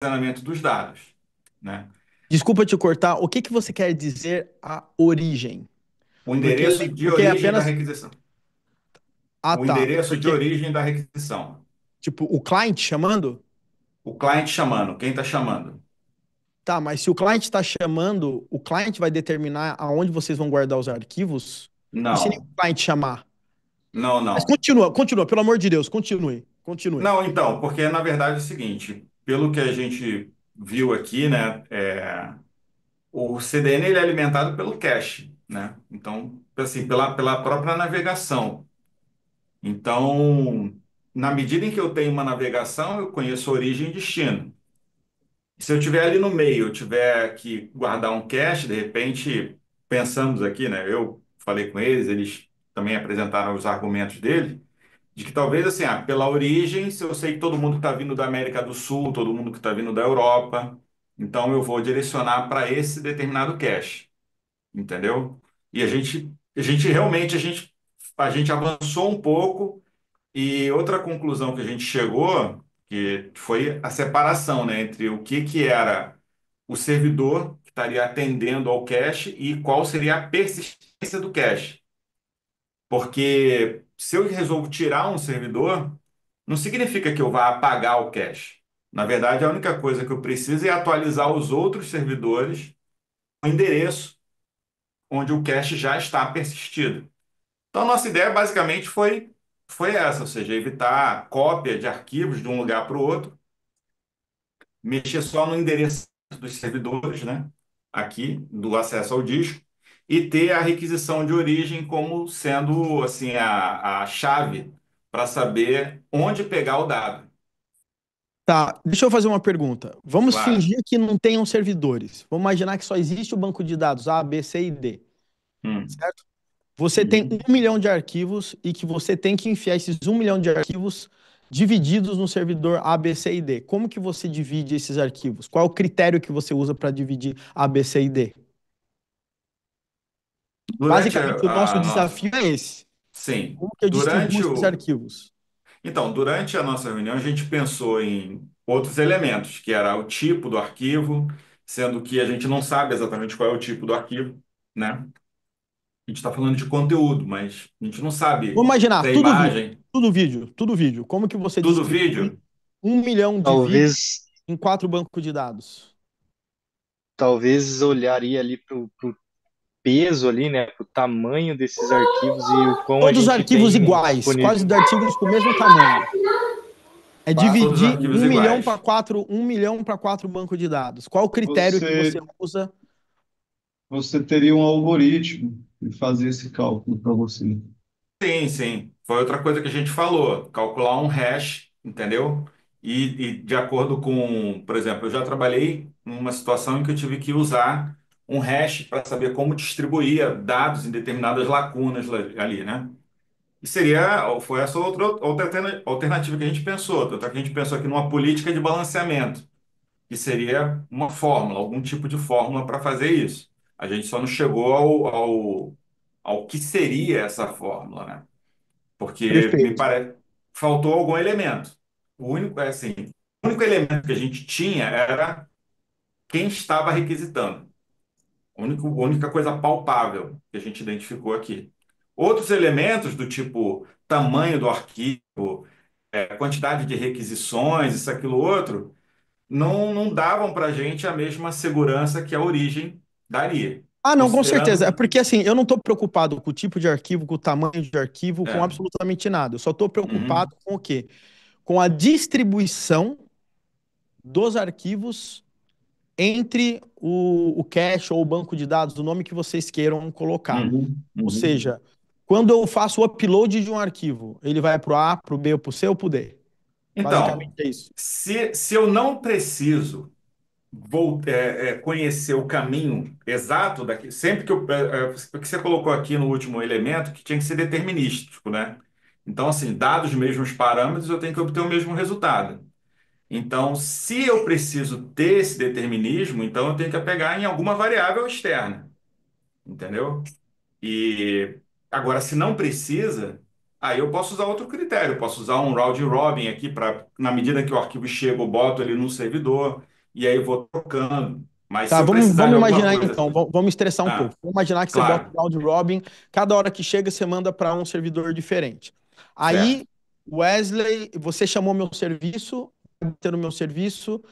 armazenamento dos dados, né? Desculpa te cortar, o que que você quer dizer a origem? O Porque, endereço de porque é origem da apenas. requisição. Ah, O tá. endereço de Porque, origem da requisição. tipo, o client chamando? O cliente chamando, quem está chamando? Tá, mas se o client está chamando, o client vai determinar aonde vocês vão guardar os arquivos? E se nem Não, o client chamar? não, Mas não. continua, continua, pelo amor de Deus, continue, continue. Não, então, porque na verdade é o seguinte, pelo que a gente viu aqui, né, o CDN ele é alimentado pelo cache, né? Então, assim, pela própria navegação. Então, na medida em que eu tenho uma navegação, eu conheço origem e destino. Se eu tiver ali no meio, eu tiver que guardar um cache, de repente, pensamos aqui, né? Eu falei com eles, eles também apresentaram os argumentos dele, de que talvez assim, pela origem, se eu sei que todo mundo está vindo da América do Sul, todo mundo que está vindo da Europa, então eu vou direcionar para esse determinado cache, entendeu? E a gente realmente, a gente avançou um pouco e outra conclusão que a gente chegou, que foi a separação, né, entre o que era o servidor que estaria atendendo ao cache e qual seria a persistência do cache. Porque se eu resolvo tirar um servidor, não significa que eu vá apagar o cache. Na verdade, a única coisa que eu preciso é atualizar os outros servidores no endereço onde o cache já está persistido. Então, a nossa ideia basicamente foi essa, ou seja, evitar cópia de arquivos de um lugar para o outro, mexer só no endereço dos servidores, né? Aqui, do acesso ao disco, e ter a requisição de origem como sendo assim a chave para saber onde pegar o dado. Tá, deixa eu fazer uma pergunta. Vamos Claro. fingir que não tenham servidores. Vamos imaginar que só existe o banco de dados A, B, C e D, Hum. certo? Você tem Uhum. 1 milhão de arquivos e que você tem que enfiar esses 1 milhão de arquivos divididos no servidor A, B, C e D. Como que você divide esses arquivos? Qual é o critério que você usa para dividir A, B, C e D? Durante Basicamente, o a, nosso a nossa, desafio é esse. sim, Como que eu distribuo durante esses o, arquivos? então, durante a nossa reunião, a gente pensou em outros elementos, que era o tipo do arquivo, sendo que a gente não sabe exatamente qual é o tipo do arquivo, né? A gente está falando de conteúdo, mas a gente não Vamos sabe imaginar, se é tudo vídeo, imagem, tudo vídeo, tudo vídeo. Como que você tudo distribui vídeo. 1 milhão de vídeos Talvez, em 4 bancos de dados? talvez olharia ali pro peso ali, né, pro tamanho desses arquivos e o quão a Todos os gente arquivos tem iguais, disponível. quase de artigos com o mesmo tamanho. É Todos os dividir arquivos iguais. 1 milhão para 4 bancos de dados. Qual o critério que você Você, usa? você teria um algoritmo que fazia esse cálculo para você. Sim, sim. Foi outra coisa que a gente falou, calcular um hash, entendeu? E de acordo com, por exemplo, eu já trabalhei numa situação em que eu tive que usar um hash para saber como distribuía dados em determinadas lacunas ali, né? E foi essa outra alternativa que a gente pensou. Tanto é que a gente pensou aqui numa política de balanceamento, que seria uma fórmula, algum tipo de fórmula para fazer isso. A gente só não chegou ao que seria essa fórmula, né? Porque me Perfeito. parece faltou algum elemento. O único elemento que a gente tinha era quem estava requisitando. A única coisa palpável que a gente identificou aqui. Outros elementos do tipo tamanho do arquivo, quantidade de requisições, isso, aquilo, outro, não davam para a gente a mesma segurança que a origem daria. Ah, não, com certeza. É Considerando. porque assim, eu não estou preocupado com o tipo de arquivo, com o tamanho de arquivo, com É, absolutamente nada. Eu só estou preocupado uhum. com o quê? Com a distribuição dos arquivos entre o cache ou o banco de dados, o nome que vocês queiram colocar. Uhum. Ou Uhum. seja, quando eu faço o upload de um arquivo, ele vai para o A, para o B ou para o C ou para o D. Basicamente Então, é isso. se eu não preciso conhecer o caminho exato daqui, sempre que porque você colocou aqui no último elemento que tinha que ser determinístico, né? Então, assim, dados os mesmos parâmetros, eu tenho que obter o mesmo resultado. Então, se eu preciso ter esse determinismo, então eu tenho que pegar em alguma variável externa, entendeu? E agora, se não precisa. Aí eu posso usar outro critério, eu posso usar um round robin aqui para, na medida que o arquivo chega, eu boto ele no servidor e aí eu vou trocando. Mas se Tá, eu vamos, precisar de vamos alguma imaginar coisa. então, vamos estressar um pouco. Ah, Vamos imaginar que você bota claro, o round robin, cada hora que chega você manda para um servidor diferente. certo. Aí, Wesley, você chamou meu serviço, vai ter no meu serviço,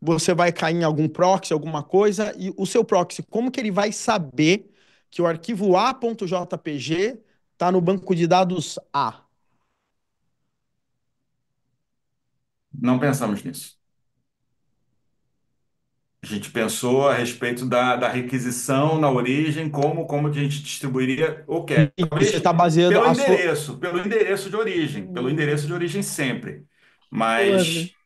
você vai cair em algum proxy, alguma coisa, e o seu proxy, como que ele vai saber que o arquivo a.jpg está no banco de dados A? Não pensamos nisso. A gente pensou a respeito da requisição na origem, como que a gente distribuiria o cache. E você Talvez está baseando a sua. pelo endereço de origem, pelo endereço de origem sempre. Ô, Wesley, Mas,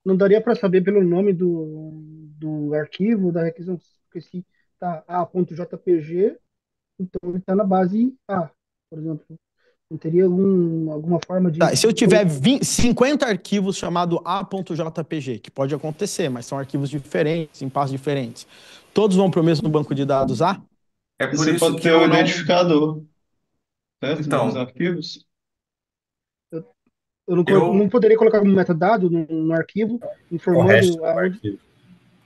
não daria para saber pelo nome do arquivo, da requisição, porque se tá a.jpg, então ele está na base A, por exemplo. Não teria alguma forma Tá, de. se eu tiver 20 50 arquivos chamado a.jpg, que pode acontecer, mas são arquivos diferentes, em passos diferentes, todos vão para o mesmo banco de dados A? é E por você isso pode que ter o eu não. identificador, certo? Dos Então, arquivos. Eu, eu não eu. poderia colocar um metadado no arquivo O hash informando do aonde. arquivo.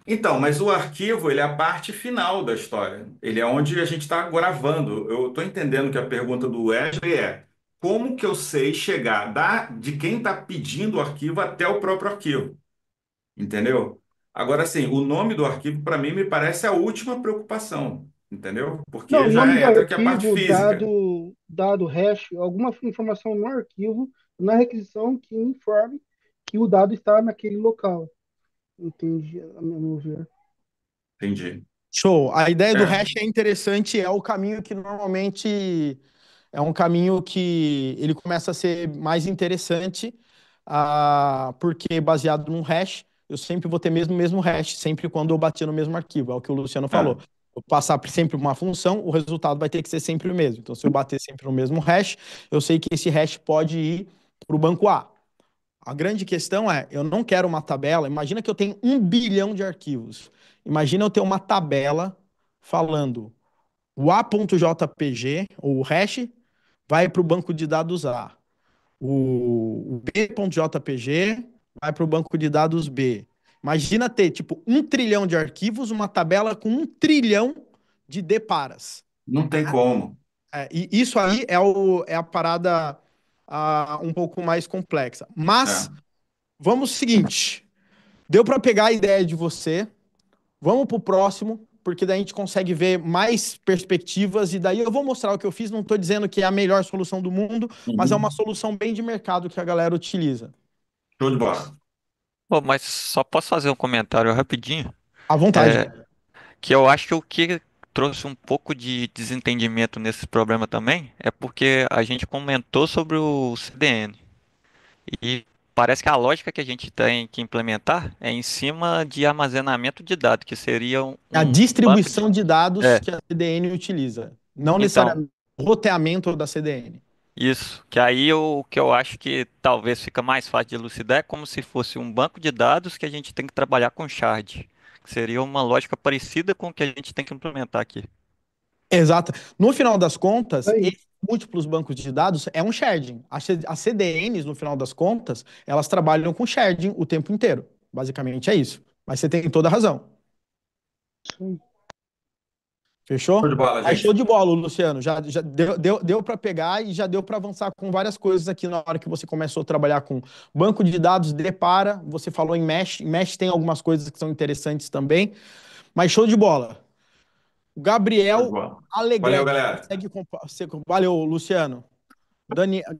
Então, mas o arquivo, ele é a parte final da história. Ele é onde a gente está gravando. Eu estou entendendo que a pergunta do Wesley é como que eu sei chegar de quem está pedindo o arquivo até o próprio arquivo, entendeu? Agora, sim, o nome do arquivo, para mim, me parece a última preocupação, entendeu? Não, Porque o já nome do entra aqui a parte arquivo, física. dado hash, alguma informação no arquivo, na requisição que informe que o dado está naquele local. Entendi, a meu ver. Entendi. Show. A ideia do É, hash é interessante, é o caminho que normalmente é um caminho que ele começa a ser mais interessante, porque baseado num hash, eu sempre vou ter mesmo hash, sempre quando eu bater no mesmo arquivo. É o que o Luciano falou. é. Eu passar por sempre uma função, o resultado vai ter que ser sempre o mesmo. Então, se eu bater sempre no mesmo hash, eu sei que esse hash pode ir para o banco A. A grande questão é, eu não quero uma tabela. Imagina que eu tenho 1 bilhão de arquivos. Imagina eu ter uma tabela falando o a.jpg, ou o hash, vai para o banco de dados A. O b.jpg vai para o banco de dados B. Imagina ter, tipo, 1 trilhão de arquivos, uma tabela com 1 trilhão de deparas. Não tem como. E isso aí é a parada um pouco mais complexa. Mas, É. vamos ao seguinte, deu para pegar a ideia de você, vamos pro próximo, porque daí a gente consegue ver mais perspectivas e daí eu vou mostrar o que eu fiz. Não estou dizendo que é a melhor solução do mundo, mas é uma Uhum. solução bem de mercado que a galera utiliza. Show de bola. Pô, mas só posso fazer um comentário rapidinho? À vontade. É, que eu acho que o que trouxe um pouco de desentendimento nesse problema também é porque a gente comentou sobre o CDN. E parece que a lógica que a gente tem que implementar é em cima de armazenamento de dados, que seria É a um banco de. distribuição de dados É, que a CDN utiliza, não então, necessariamente o roteamento da CDN. isso. Que aí o que eu acho que talvez fica mais fácil de elucidar é como se fosse um banco de dados que a gente tem que trabalhar com shard. Que seria uma lógica parecida com o que a gente tem que implementar aqui. Exato. No final das contas, Aí, esses múltiplos bancos de dados é um sharding. As CDNs, no final das contas, elas trabalham com sharding o tempo inteiro. Basicamente é isso. Mas você tem toda a razão. isso aí. Show de Fechou? bola, Aí show gente. de bola, Luciano. Já deu para pegar e já deu para avançar com várias coisas aqui na hora que você começou a trabalhar com banco de dados, depara. Você falou em Mesh. Em Mesh tem algumas coisas que são interessantes também. Mas show de bola. O Show de Gabriel bola. Valeu, Alegretti. galera. Valeu, Luciano.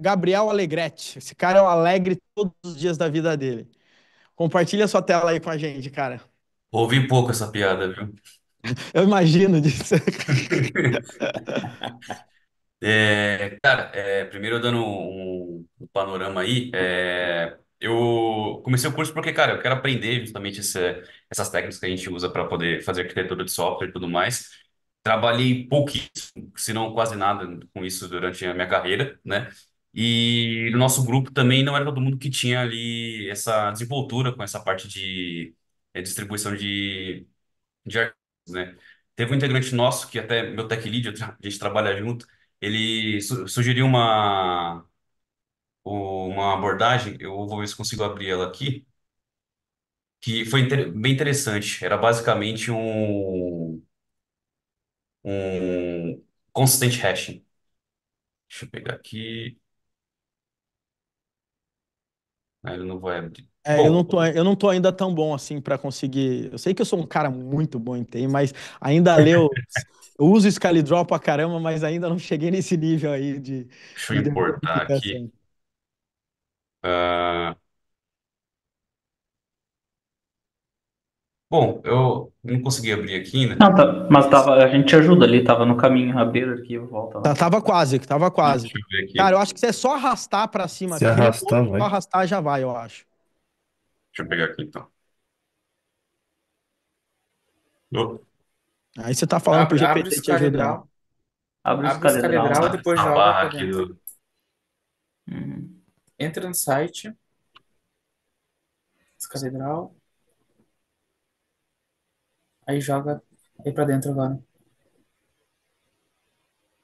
Gabriel Alegretti. Esse cara é um alegre todos os dias da vida dele. Compartilha sua tela aí com a gente, cara. Ouvi pouco essa piada, viu? Eu imagino disso. Cara, primeiro dando um panorama aí, eu comecei o curso porque, cara, eu quero aprender justamente essas técnicas que a gente usa para poder fazer arquitetura de software e tudo mais. Trabalhei pouquíssimo, se não quase nada com isso durante a minha carreira, né? E no nosso grupo também não era todo mundo que tinha ali essa desenvoltura com essa parte de distribuição de arquivos, né? Teve um integrante nosso, que até meu tech lead, a gente trabalha junto, ele sugeriu uma abordagem, eu vou ver se consigo abrir ela aqui, que foi bem interessante. Era basicamente um constant hashing. Deixa eu pegar aqui. Ah, ele não vai abrir. Bom, Eu não tô ainda tão bom assim para conseguir. Eu sei que eu sou um cara muito bom em TI, mas ainda leu. Eu uso Excalidraw pra caramba, mas ainda não cheguei nesse nível aí deixa eu de importar aqui. decodificação. Ah, bom, eu não consegui abrir aqui ainda, Não, tá, mas tava, a gente ajuda ali, tava no caminho, abrir o arquivo, volta lá. Tava quase, tava quase. deixa eu ver Cara, eu aqui. acho que se é só arrastar pra cima, Se cria outro, arrastar, só vai. arrastar já vai, eu acho. Deixa eu pegar aqui então. Oh, Aí você tá falando pro Abre o GPT te ajudar. Excalibur, Abre o abre o Scaleral Excalibur e lá. depois essa joga barra pra aqui dentro. do. Uhum. Entra no site, Excalibur, aí joga aí pra dentro agora.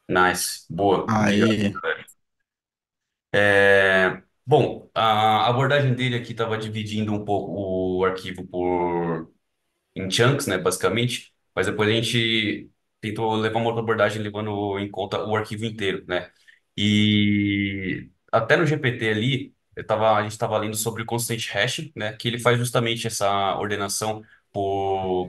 Nice, boa, obrigado. Aí. Bom, a abordagem dele aqui estava dividindo um pouco o arquivo em chunks, né, basicamente, mas depois a gente tentou levar uma outra abordagem levando em conta o arquivo inteiro, né? E até no GPT ali, a gente estava lendo sobre o constant hashing, né, que ele faz justamente essa ordenação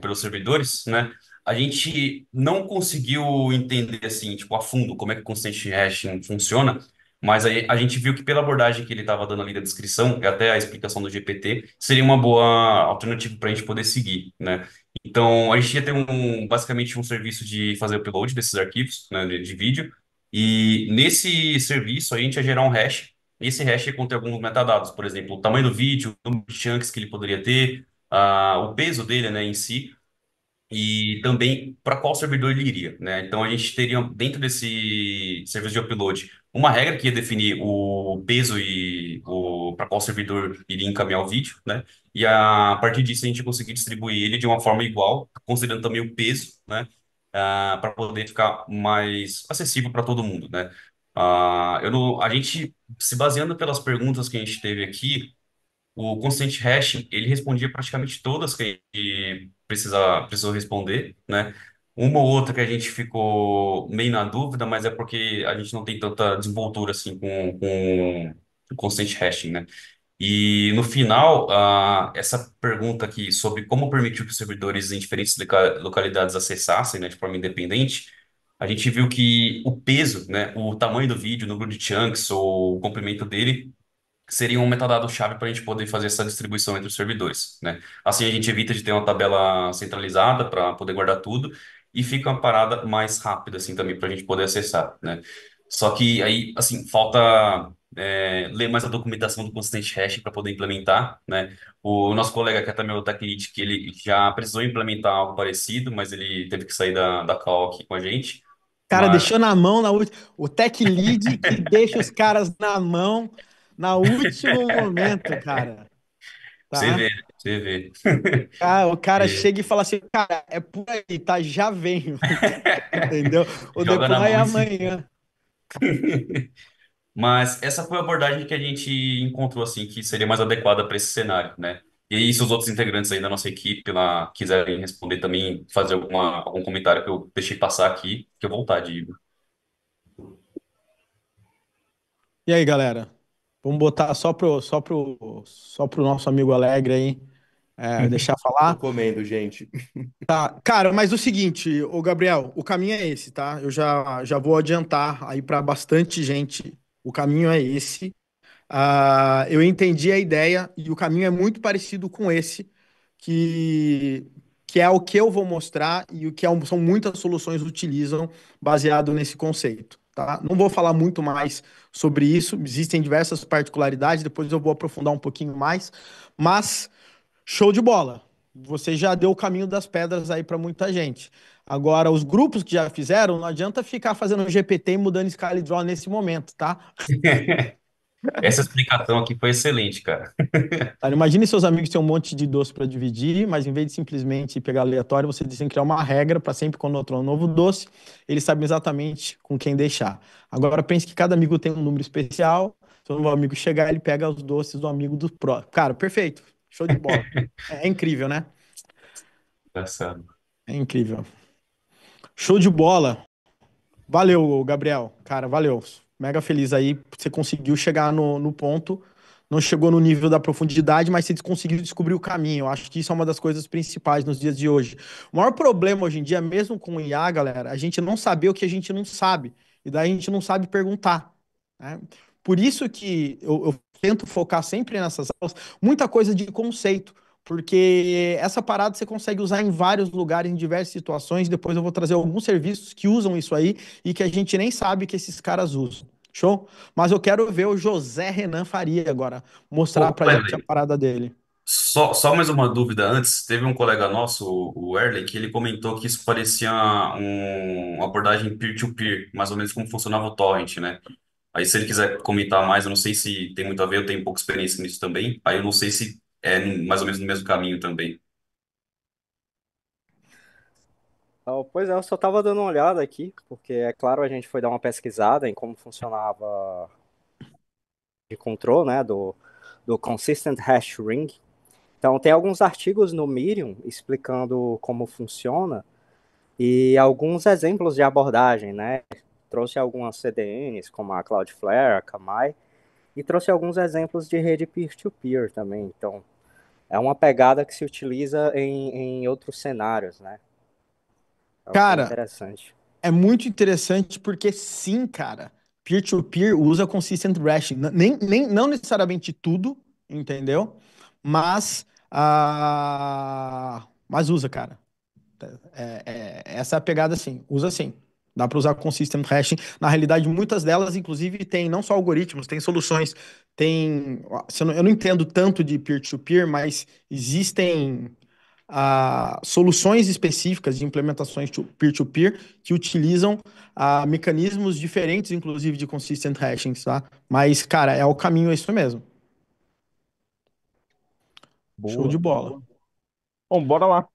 pelos servidores, né? A gente não conseguiu entender assim, tipo, a fundo como é que o constant hashing funciona, mas aí a gente viu que pela abordagem que ele estava dando ali da descrição, e até a explicação do GPT, seria uma boa alternativa para a gente poder seguir, né? Então, a gente ia ter basicamente um serviço de fazer upload desses arquivos, né, de vídeo, e nesse serviço a gente ia gerar um hash, e esse hash ia conter alguns metadados, por exemplo, o tamanho do vídeo, o número de chunks que ele poderia ter, o peso dele, né, em si, e também para qual servidor ele iria, né? Então a gente teria dentro desse serviço de upload uma regra que ia definir o peso e o para qual servidor iria encaminhar o vídeo, né? E a partir disso a gente conseguir distribuir ele de uma forma igual, considerando também o peso, né? Para poder ficar mais acessível para todo mundo, né? Eu não, a gente se baseando pelas perguntas que a gente teve aqui, o Constant Hashing, ele respondia praticamente todas que a gente precisou responder, né? Uma ou outra que a gente ficou meio na dúvida, mas é porque a gente não tem tanta desenvoltura assim com o Constant Hashing, né? E no final, essa pergunta aqui sobre como permitir que os servidores em diferentes localidades acessassem, né, de forma independente, a gente viu que o peso, né, o tamanho do vídeo, o número de chunks ou o comprimento dele seria um metadado-chave para a gente poder fazer essa distribuição entre os servidores, né? Assim a gente evita de ter uma tabela centralizada para poder guardar tudo e fica uma parada mais rápida assim também para a gente poder acessar, né? Só que aí, assim, falta ler mais a documentação do Constant Hash para poder implementar, né? O nosso colega que é também o Tech Lead, que ele já precisou implementar algo parecido, mas ele teve que sair da call aqui com a gente. Cara, Mas deixou na mão na última. O tech lead que deixa os caras na mão na último momento, cara. você Tá? vê, né? Você vê. O cara chega e fala assim, cara, é por aí, tá? Já venho. Entendeu? O Joga na deploy é mão e se amanhã. Mas essa foi a abordagem que a gente encontrou assim que seria mais adequada para esse cenário, né? E aí, se os outros integrantes aí da nossa equipe lá quiserem responder também, fazer algum comentário que eu deixei passar aqui, fique à vontade, Igor. E aí, galera? Vamos botar só pro nosso amigo Alegre aí, deixar Tô falar. comendo, gente. Cara, mas o seguinte, ô Gabriel, o caminho é esse, tá? Eu já vou adiantar aí para bastante gente. O caminho é esse. Eu entendi a ideia e o caminho é muito parecido com esse, que, que é o que eu vou mostrar e o que são muitas soluções utilizam baseado nesse conceito, tá? Não vou falar muito mais sobre isso, existem diversas particularidades, depois eu vou aprofundar um pouquinho mais, mas show de bola. Você já deu o caminho das pedras aí para muita gente. Agora, os grupos que já fizeram, não adianta ficar fazendo GPT e mudando Scala e Draw nesse momento, tá? Essa explicação aqui foi excelente, cara. Cara, imagine seus amigos têm um monte de doce para dividir, mas em vez de simplesmente pegar aleatório, você tem que criar uma regra para sempre quando entrar um novo doce, eles sabem exatamente com quem deixar. Agora pense que cada amigo tem um número especial. Se o novo amigo chegar, ele pega os doces do amigo do próximo. Cara, perfeito. Show de bola. É incrível, né? Engraçado. É incrível. Show de bola. Valeu, Gabriel. Cara, valeu. Mega feliz aí. Você conseguiu chegar no ponto. Não chegou no nível da profundidade, mas você conseguiu descobrir o caminho. Eu acho que isso é uma das coisas principais nos dias de hoje. O maior problema hoje em dia, mesmo com o IA, galera, a gente não saber o que a gente não sabe. E daí a gente não sabe perguntar, né? Por isso que eu tento focar sempre nessas aulas, muita coisa de conceito. Porque essa parada você consegue usar em vários lugares, em diversas situações. Depois eu vou trazer alguns serviços que usam isso aí e que a gente nem sabe que esses caras usam. Show? Mas eu quero ver o José Renan Faria agora mostrar Ô, pra gente a Wesley, parada dele. só mais uma dúvida antes. Teve um colega nosso, o Erley, que ele comentou que isso parecia uma abordagem peer-to-peer, mais ou menos como funcionava o torrent, né? Aí, se ele quiser comentar mais, eu não sei se tem muito a ver, eu tenho pouca experiência nisso também. Aí, eu não sei se é mais ou menos no mesmo caminho também. Pois é, eu só estava dando uma olhada aqui, porque é claro, a gente foi dar uma pesquisada em como funcionava de control, né, do Consistent Hash Ring. Então, tem alguns artigos no Medium explicando como funciona e alguns exemplos de abordagem, né? Trouxe algumas CDNs, como a Cloudflare, a Kamai, e trouxe alguns exemplos de rede peer-to-peer também. Então, é uma pegada que se utiliza em outros cenários, né? É o que é Cara, interessante. é muito interessante porque sim, cara, peer-to-peer usa consistent hashing. Não necessariamente tudo, entendeu? Mas usa, cara. Essa é a pegada, sim. Usa sim. Dá para usar consistent hashing. Na realidade, muitas delas, inclusive, tem não só algoritmos, tem soluções. Tem. Eu não entendo tanto de peer-to-peer, mas existem soluções específicas de implementações peer-to-peer que utilizam mecanismos diferentes, inclusive, de consistent hashing, tá? Mas, cara, é o caminho, é isso mesmo. Show Boa, de bola. boa. Bom, bora lá. Bora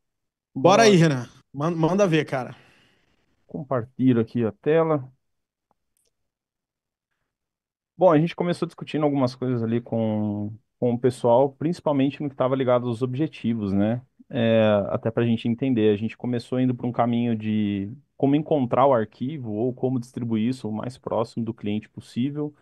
Bora aí, lá. Renan. Manda ver, cara. Compartilho aqui a tela. Bom, a gente começou discutindo algumas coisas ali com o pessoal, principalmente no que estava ligado aos objetivos, né? Até para a gente entender, a gente começou indo para um caminho de como encontrar o arquivo ou como distribuir isso o mais próximo do cliente possível.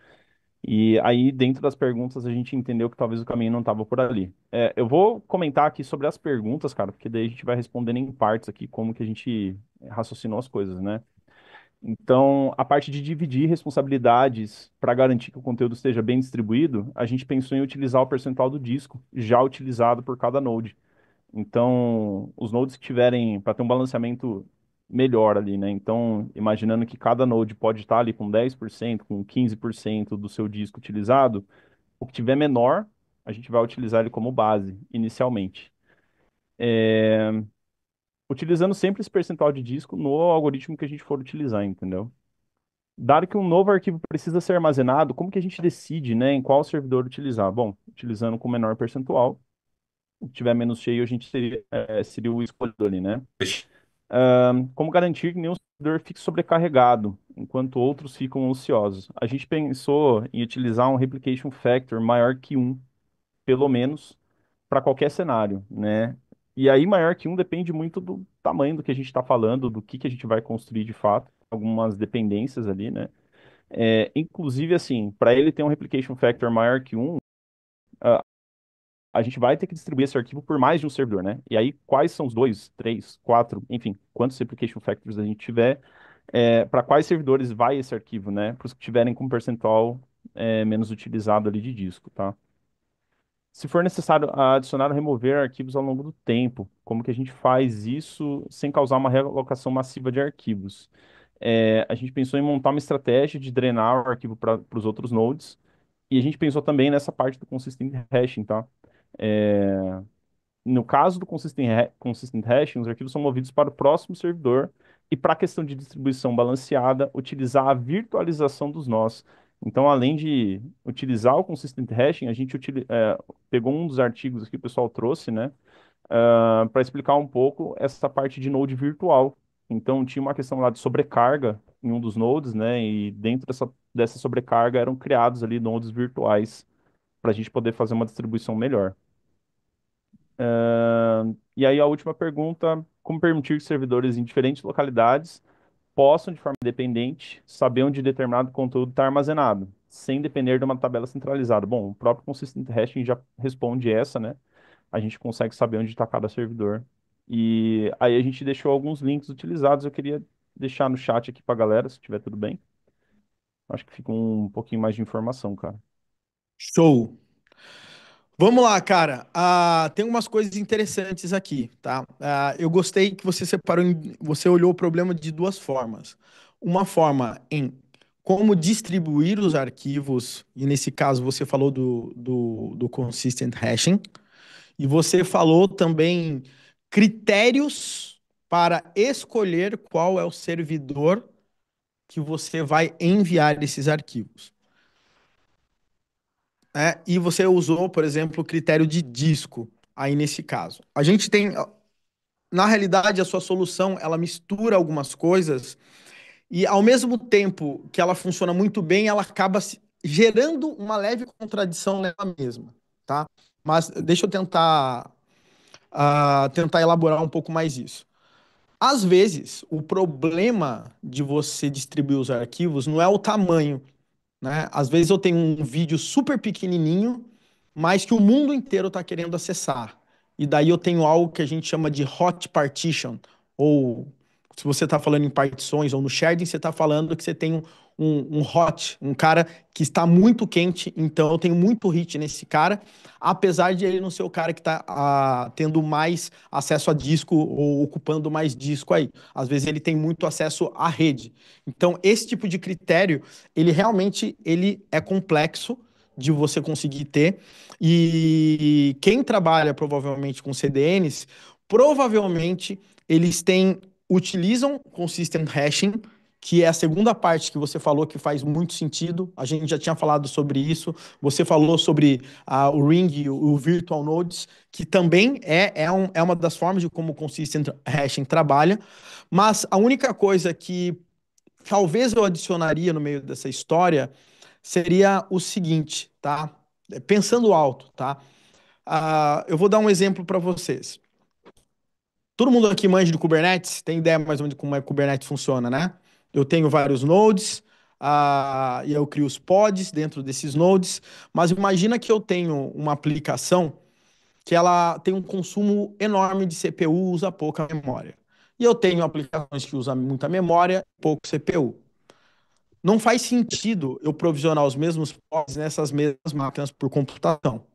E aí, dentro das perguntas, a gente entendeu que talvez o caminho não estava por ali. Eu vou comentar aqui sobre as perguntas, cara, porque daí a gente vai respondendo em partes aqui como que a gente raciocinou as coisas, né? Então, a parte de dividir responsabilidades para garantir que o conteúdo esteja bem distribuído, a gente pensou em utilizar o percentual do disco já utilizado por cada node. Então, os nodes que tiverem, para ter um balanceamento melhor ali, né? Então, imaginando que cada node pode estar ali com 10%, com 15% do seu disco utilizado, o que tiver menor, a gente vai utilizar ele como base, inicialmente. Utilizando sempre esse percentual de disco no algoritmo que a gente for utilizar, entendeu? Dado que um novo arquivo precisa ser armazenado, como que a gente decide, né, em qual servidor utilizar? Bom, utilizando com menor percentual. Se tiver menos cheio, a gente seria o escolhido ali, né? Como garantir que nenhum servidor fique sobrecarregado, enquanto outros ficam ociosos? A gente pensou em utilizar um replication factor maior que um, pelo menos, para qualquer cenário, né? E aí, maior que um depende muito do tamanho do que a gente está falando, do que a gente vai construir de fato, algumas dependências ali, né? Inclusive, assim, para ele ter um replication factor maior que um, ah, a gente vai ter que distribuir esse arquivo por mais de um servidor, né? E aí, quais são os dois, três, quatro, enfim, quantos replication factors a gente tiver, para quais servidores vai esse arquivo, né? Para os que tiverem com percentual menos utilizado ali de disco, tá? Se for necessário adicionar ou remover arquivos ao longo do tempo, como que a gente faz isso sem causar uma realocação massiva de arquivos? A gente pensou em montar uma estratégia de drenar o arquivo para os outros nodes, e a gente pensou também nessa parte do consistent hashing, tá? É, no caso do consistent hashing, os arquivos são movidos para o próximo servidor, e para a questão de distribuição balanceada, utilizar a virtualização dos nós. Então, além de utilizar o consistent hashing, a gente pegou um dos artigos que o pessoal trouxe, né, para explicar um pouco essa parte de node virtual. Então, tinha uma questão lá de sobrecarga em um dos nodes, né, e dentro dessa sobrecarga eram criados ali nodes virtuais para a gente poder fazer uma distribuição melhor. E aí, a última pergunta: como permitir que servidores em diferentes localidades possam, de forma independente, saber onde determinado conteúdo está armazenado, sem depender de uma tabela centralizada? Bom, o próprio Consistent Hashing já responde essa, né? A gente consegue saber onde está cada servidor. E aí a gente deixou alguns links utilizados, eu queria deixar no chat aqui para a galera, se tiver tudo bem. Acho que fica um pouquinho mais de informação, cara. Show. Vamos lá, cara. Tem umas coisas interessantes aqui, tá? Eu gostei que você separou, você olhou o problema de duas formas. Uma forma em como distribuir os arquivos, e nesse caso você falou do consistent hashing, e você falou também critérios para escolher qual é o servidor que você vai enviar esses arquivos. E você usou, por exemplo, o critério de disco aí nesse caso. A gente tem, na realidade, a sua solução, ela mistura algumas coisas e ao mesmo tempo que ela funciona muito bem, ela acaba gerando uma leve contradição nela mesma, tá? Mas deixa eu tentar elaborar um pouco mais isso. Às vezes, o problema de você distribuir os arquivos não é o tamanho, né? Às vezes eu tenho um vídeo super pequenininho, mas que o mundo inteiro está querendo acessar. E daí eu tenho algo que a gente chama de hot partition, ou se você está falando em partições ou no sharding, você está falando que você tem um hot, um cara que está muito quente, então eu tenho muito hit nesse cara, apesar de ele não ser o cara que está tendo mais acesso a disco ou ocupando mais disco aí. Às vezes ele tem muito acesso à rede. Então, esse tipo de critério, ele realmente ele é complexo de você conseguir ter. E quem trabalha provavelmente com CDNs, provavelmente eles utilizam consistent hashing, que é a segunda parte que você falou que faz muito sentido. A gente já tinha falado sobre isso. Você falou sobre o Ring, o Virtual Nodes, que também é uma das formas de como o consistent hashing trabalha. Mas a única coisa que talvez eu adicionaria no meio dessa história seria o seguinte, tá? Pensando alto, tá? Eu vou dar um exemplo para vocês. Todo mundo aqui manja de Kubernetes? Tem ideia mais ou menos de como é que o Kubernetes funciona, né? Eu tenho vários nodes, e eu crio os pods dentro desses nodes, mas imagina que eu tenho uma aplicação que ela tem um consumo enorme de CPU, usa pouca memória. E eu tenho aplicações que usam muita memória, pouco CPU. Não faz sentido eu provisionar os mesmos pods nessas mesmas máquinas por computação,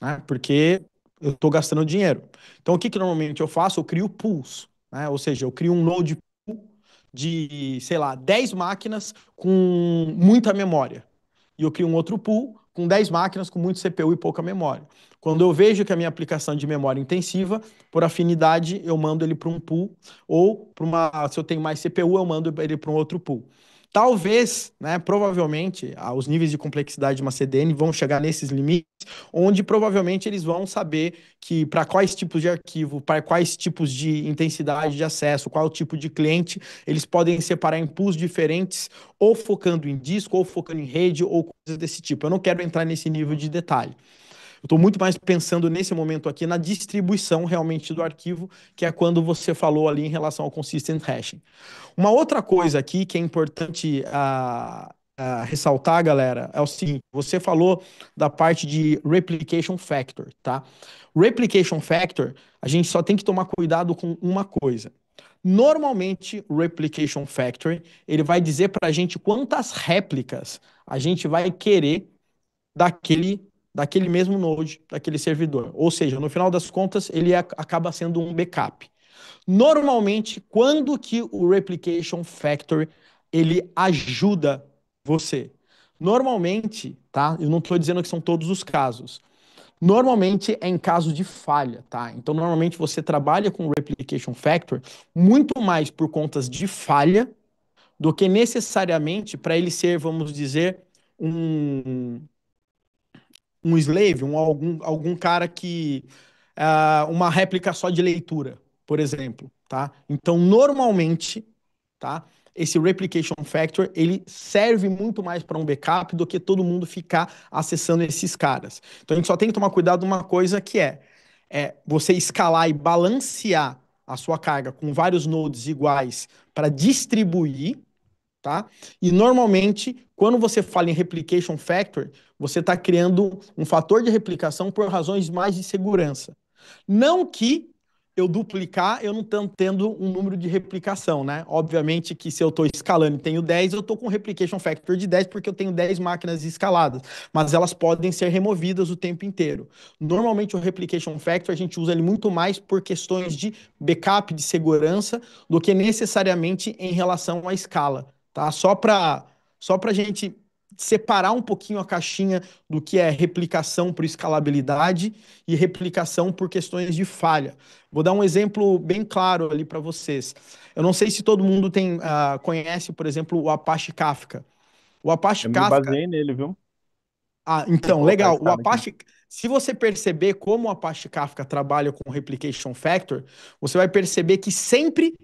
né? Porque eu estou gastando dinheiro. Então, o que normalmente eu faço? Eu crio pools, né? Ou seja, eu crio um node pool de, sei lá, 10 máquinas com muita memória. E eu crio um outro pool com 10 máquinas com muito CPU e pouca memória. Quando eu vejo que a minha aplicação de memória intensiva, por afinidade, eu mando ele para um pool, ou se eu tenho mais CPU, eu mando ele para um outro pool. Talvez, né, provavelmente, os níveis de complexidade de uma CDN vão chegar nesses limites, onde provavelmente eles vão saber que para quais tipos de arquivo, para quais tipos de intensidade de acesso, qual tipo de cliente, eles podem separar em pools diferentes, ou focando em disco, ou focando em rede, ou coisas desse tipo. Eu não quero entrar nesse nível de detalhe. Eu estou muito mais pensando nesse momento aqui na distribuição realmente do arquivo, que é quando você falou ali em relação ao consistent hashing. Uma outra coisa aqui que é importante ressaltar, galera, é o seguinte: você falou da parte de replication factor, tá? Replication factor, a gente só tem que tomar cuidado com uma coisa. Normalmente, o replication factor, ele vai dizer para a gente quantas réplicas a gente vai querer daquele mesmo node, daquele servidor. Ou seja, no final das contas, ele acaba sendo um backup. Normalmente, quando que o replication factor ele ajuda você? Normalmente, tá? Eu não estou dizendo que são todos os casos. Normalmente é em caso de falha, tá? Então, normalmente você trabalha com o replication factor muito mais por contas de falha do que necessariamente para ele ser, vamos dizer, um, um slave, algum cara que uma réplica só de leitura, por exemplo, tá? Então, normalmente, tá? Esse replication factor, ele serve muito mais para um backup do que todo mundo ficar acessando esses caras. Então, a gente só tem que tomar cuidado de uma coisa que é você escalar e balancear a sua carga com vários nodes iguais para distribuir, tá? E normalmente, quando você fala em replication factor, você está criando um fator de replicação por razões mais de segurança. Não que eu duplicar, eu não estou tendo um número de replicação, né? Obviamente que se eu estou escalando e tenho 10, eu estou com replication factor de 10 porque eu tenho 10 máquinas escaladas, mas elas podem ser removidas o tempo inteiro. Normalmente o replication factor a gente usa ele muito mais por questões de backup, de segurança, do que necessariamente em relação à escala, tá? Só para a gente separar um pouquinho a caixinha do que é replicação por escalabilidade e replicação por questões de falha. Vou dar um exemplo bem claro ali para vocês. Eu não sei se todo mundo conhece, por exemplo, o Apache Kafka. O Apache Eu me Kafka. baseei nele, viu? Vou Então, colocar legal. esse O cara aqui. Apache, se você perceber como o Apache Kafka trabalha com replication factor, você vai perceber que sempre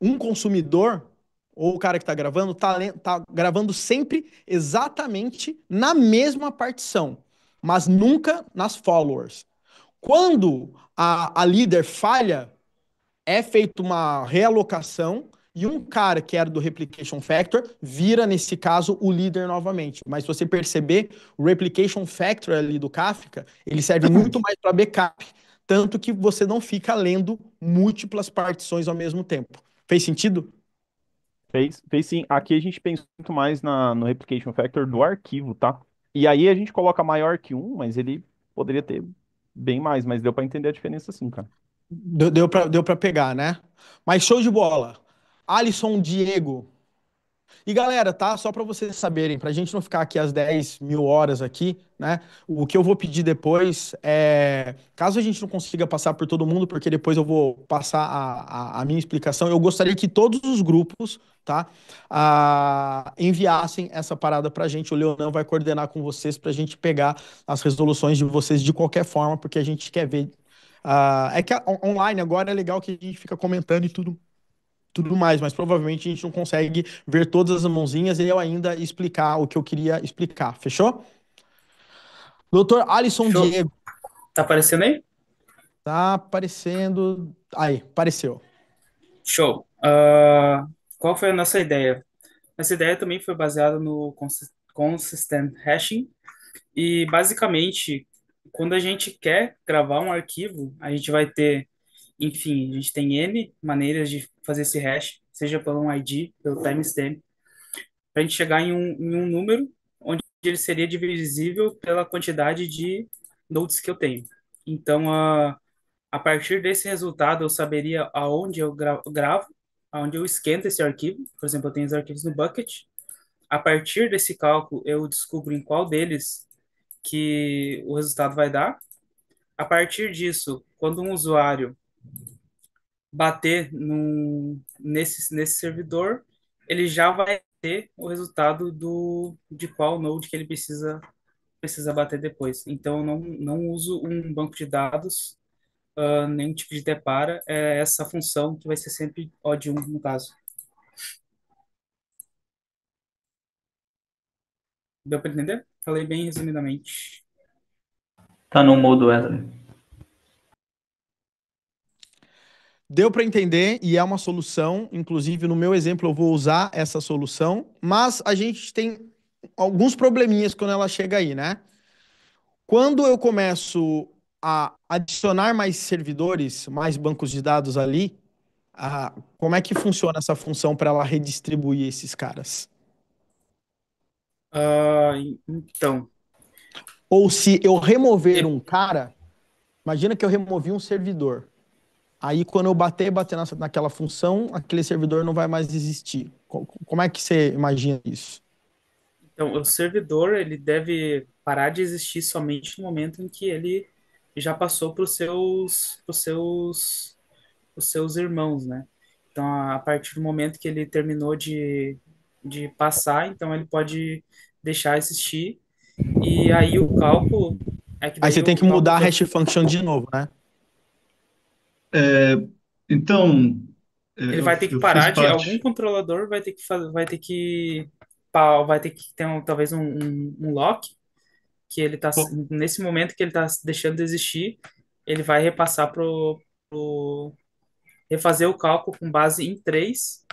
um consumidor ou o cara que está gravando tá gravando sempre exatamente na mesma partição, mas nunca nas followers. Quando a líder falha, é feita uma realocação e um cara que era do replication factor vira, nesse caso, o líder novamente. Mas se você perceber, o replication factor ali do Kafka, ele serve muito mais para backup, tanto que você não fica lendo múltiplas partições ao mesmo tempo. Fez sentido? Fez sim. Aqui a gente pensa muito mais no replication factor do arquivo, tá? E aí a gente coloca maior que um, mas ele poderia ter bem mais, mas deu para entender a diferença sim, cara. Deu para pegar, né? Mas show de bola. Alisson, Diego. E galera, tá? Só para vocês saberem, para a gente não ficar aqui às 10.000 horas aqui, né? O que eu vou pedir depois caso a gente não consiga passar por todo mundo, porque depois eu vou passar a minha explicação, eu gostaria que todos os grupos, tá? Enviassem essa parada para a gente. O Leonan vai coordenar com vocês para a gente pegar as resoluções de vocês de qualquer forma, porque a gente quer ver. É que online agora é legal que a gente fica comentando e tudo mais, mas provavelmente a gente não consegue ver todas as mãozinhas e eu ainda explicar o que eu queria explicar. Fechou? Doutor Alisson Show. Diego, Tá aparecendo aí? tá aparecendo. Aí, apareceu. Show. Qual foi a nossa ideia? Nossa ideia também foi baseada no Consistent Hashing. E, basicamente, quando a gente quer gravar um arquivo, a gente vai ter, enfim, a gente tem N maneiras de fazer esse hash, seja pelo um ID, pelo timestamp, para a gente chegar em um número onde ele seria divisível pela quantidade de nodes que eu tenho. Então, a partir desse resultado, eu saberia aonde eu gravo, aonde eu esquento esse arquivo. Por exemplo, eu tenho os arquivos no Bucket. A partir desse cálculo, eu descubro em qual deles que o resultado vai dar. A partir disso, quando um usuário bater nesse servidor, ele já vai ter o resultado de qual node que ele precisa bater depois. Então, eu não uso um banco de dados, nenhum tipo de depara, é essa função que vai ser sempre O de 1 no caso. Deu para entender? Falei bem resumidamente. Tá no mudo, Wesley. Deu para entender e é uma solução. Inclusive, no meu exemplo, eu vou usar essa solução, mas a gente tem alguns probleminhas quando ela chega aí, né? Quando eu começo a adicionar mais servidores, mais bancos de dados ali, como é que funciona essa função para ela redistribuir esses caras? Então, Ou se eu remover um cara, imagina que eu removi um servidor. Aí, quando eu bater naquela função, aquele servidor não vai mais existir. Como é que você imagina isso? então, o servidor ele deve parar de existir somente no momento em que ele já passou para os seus irmãos, né? Então, a partir do momento que ele terminou de passar, então ele pode deixar existir, e aí o cálculo é que Aí daí você tem o que mudar cálculo a foi hash function de novo, né? É, então, ele vai ter que eu fiz parar de algum parte. controlador vai ter que fazer, vai ter que ter talvez um lock que ele tá Pô, nesse momento que ele tá deixando de existir, ele vai repassar pro refazer o cálculo com base em 3,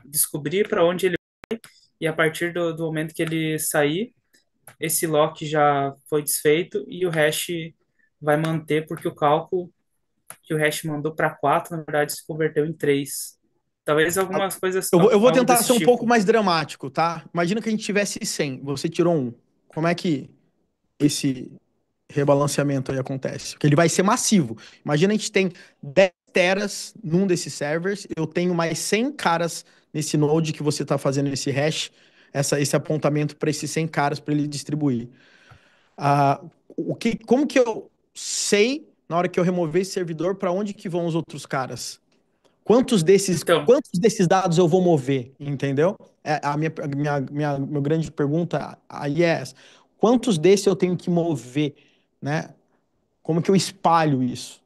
descobrir para onde ele e a partir do momento que ele sair, esse lock já foi desfeito e o hash vai manter porque o cálculo que o hash mandou para 4 na verdade, se converteu em 3. Talvez algumas coisas, Eu vou algo tentar desse ser um pouco tipo. mais dramático, tá? Imagina que a gente tivesse 100, você tirou um. Como é que esse rebalanceamento aí acontece? Porque ele vai ser massivo. Imagina a gente tem 10 teras num desses servers, eu tenho mais 100 caras nesse node que você está fazendo esse hash, esse apontamento para esses 100 caras para ele distribuir. Ah, como que eu sei, na hora que eu remover esse servidor, para onde que vão os outros caras? Então, Quantos desses dados eu vou mover, entendeu? A meu grande pergunta aí é essa. Quantos desses eu tenho que mover, né? Como que eu espalho isso?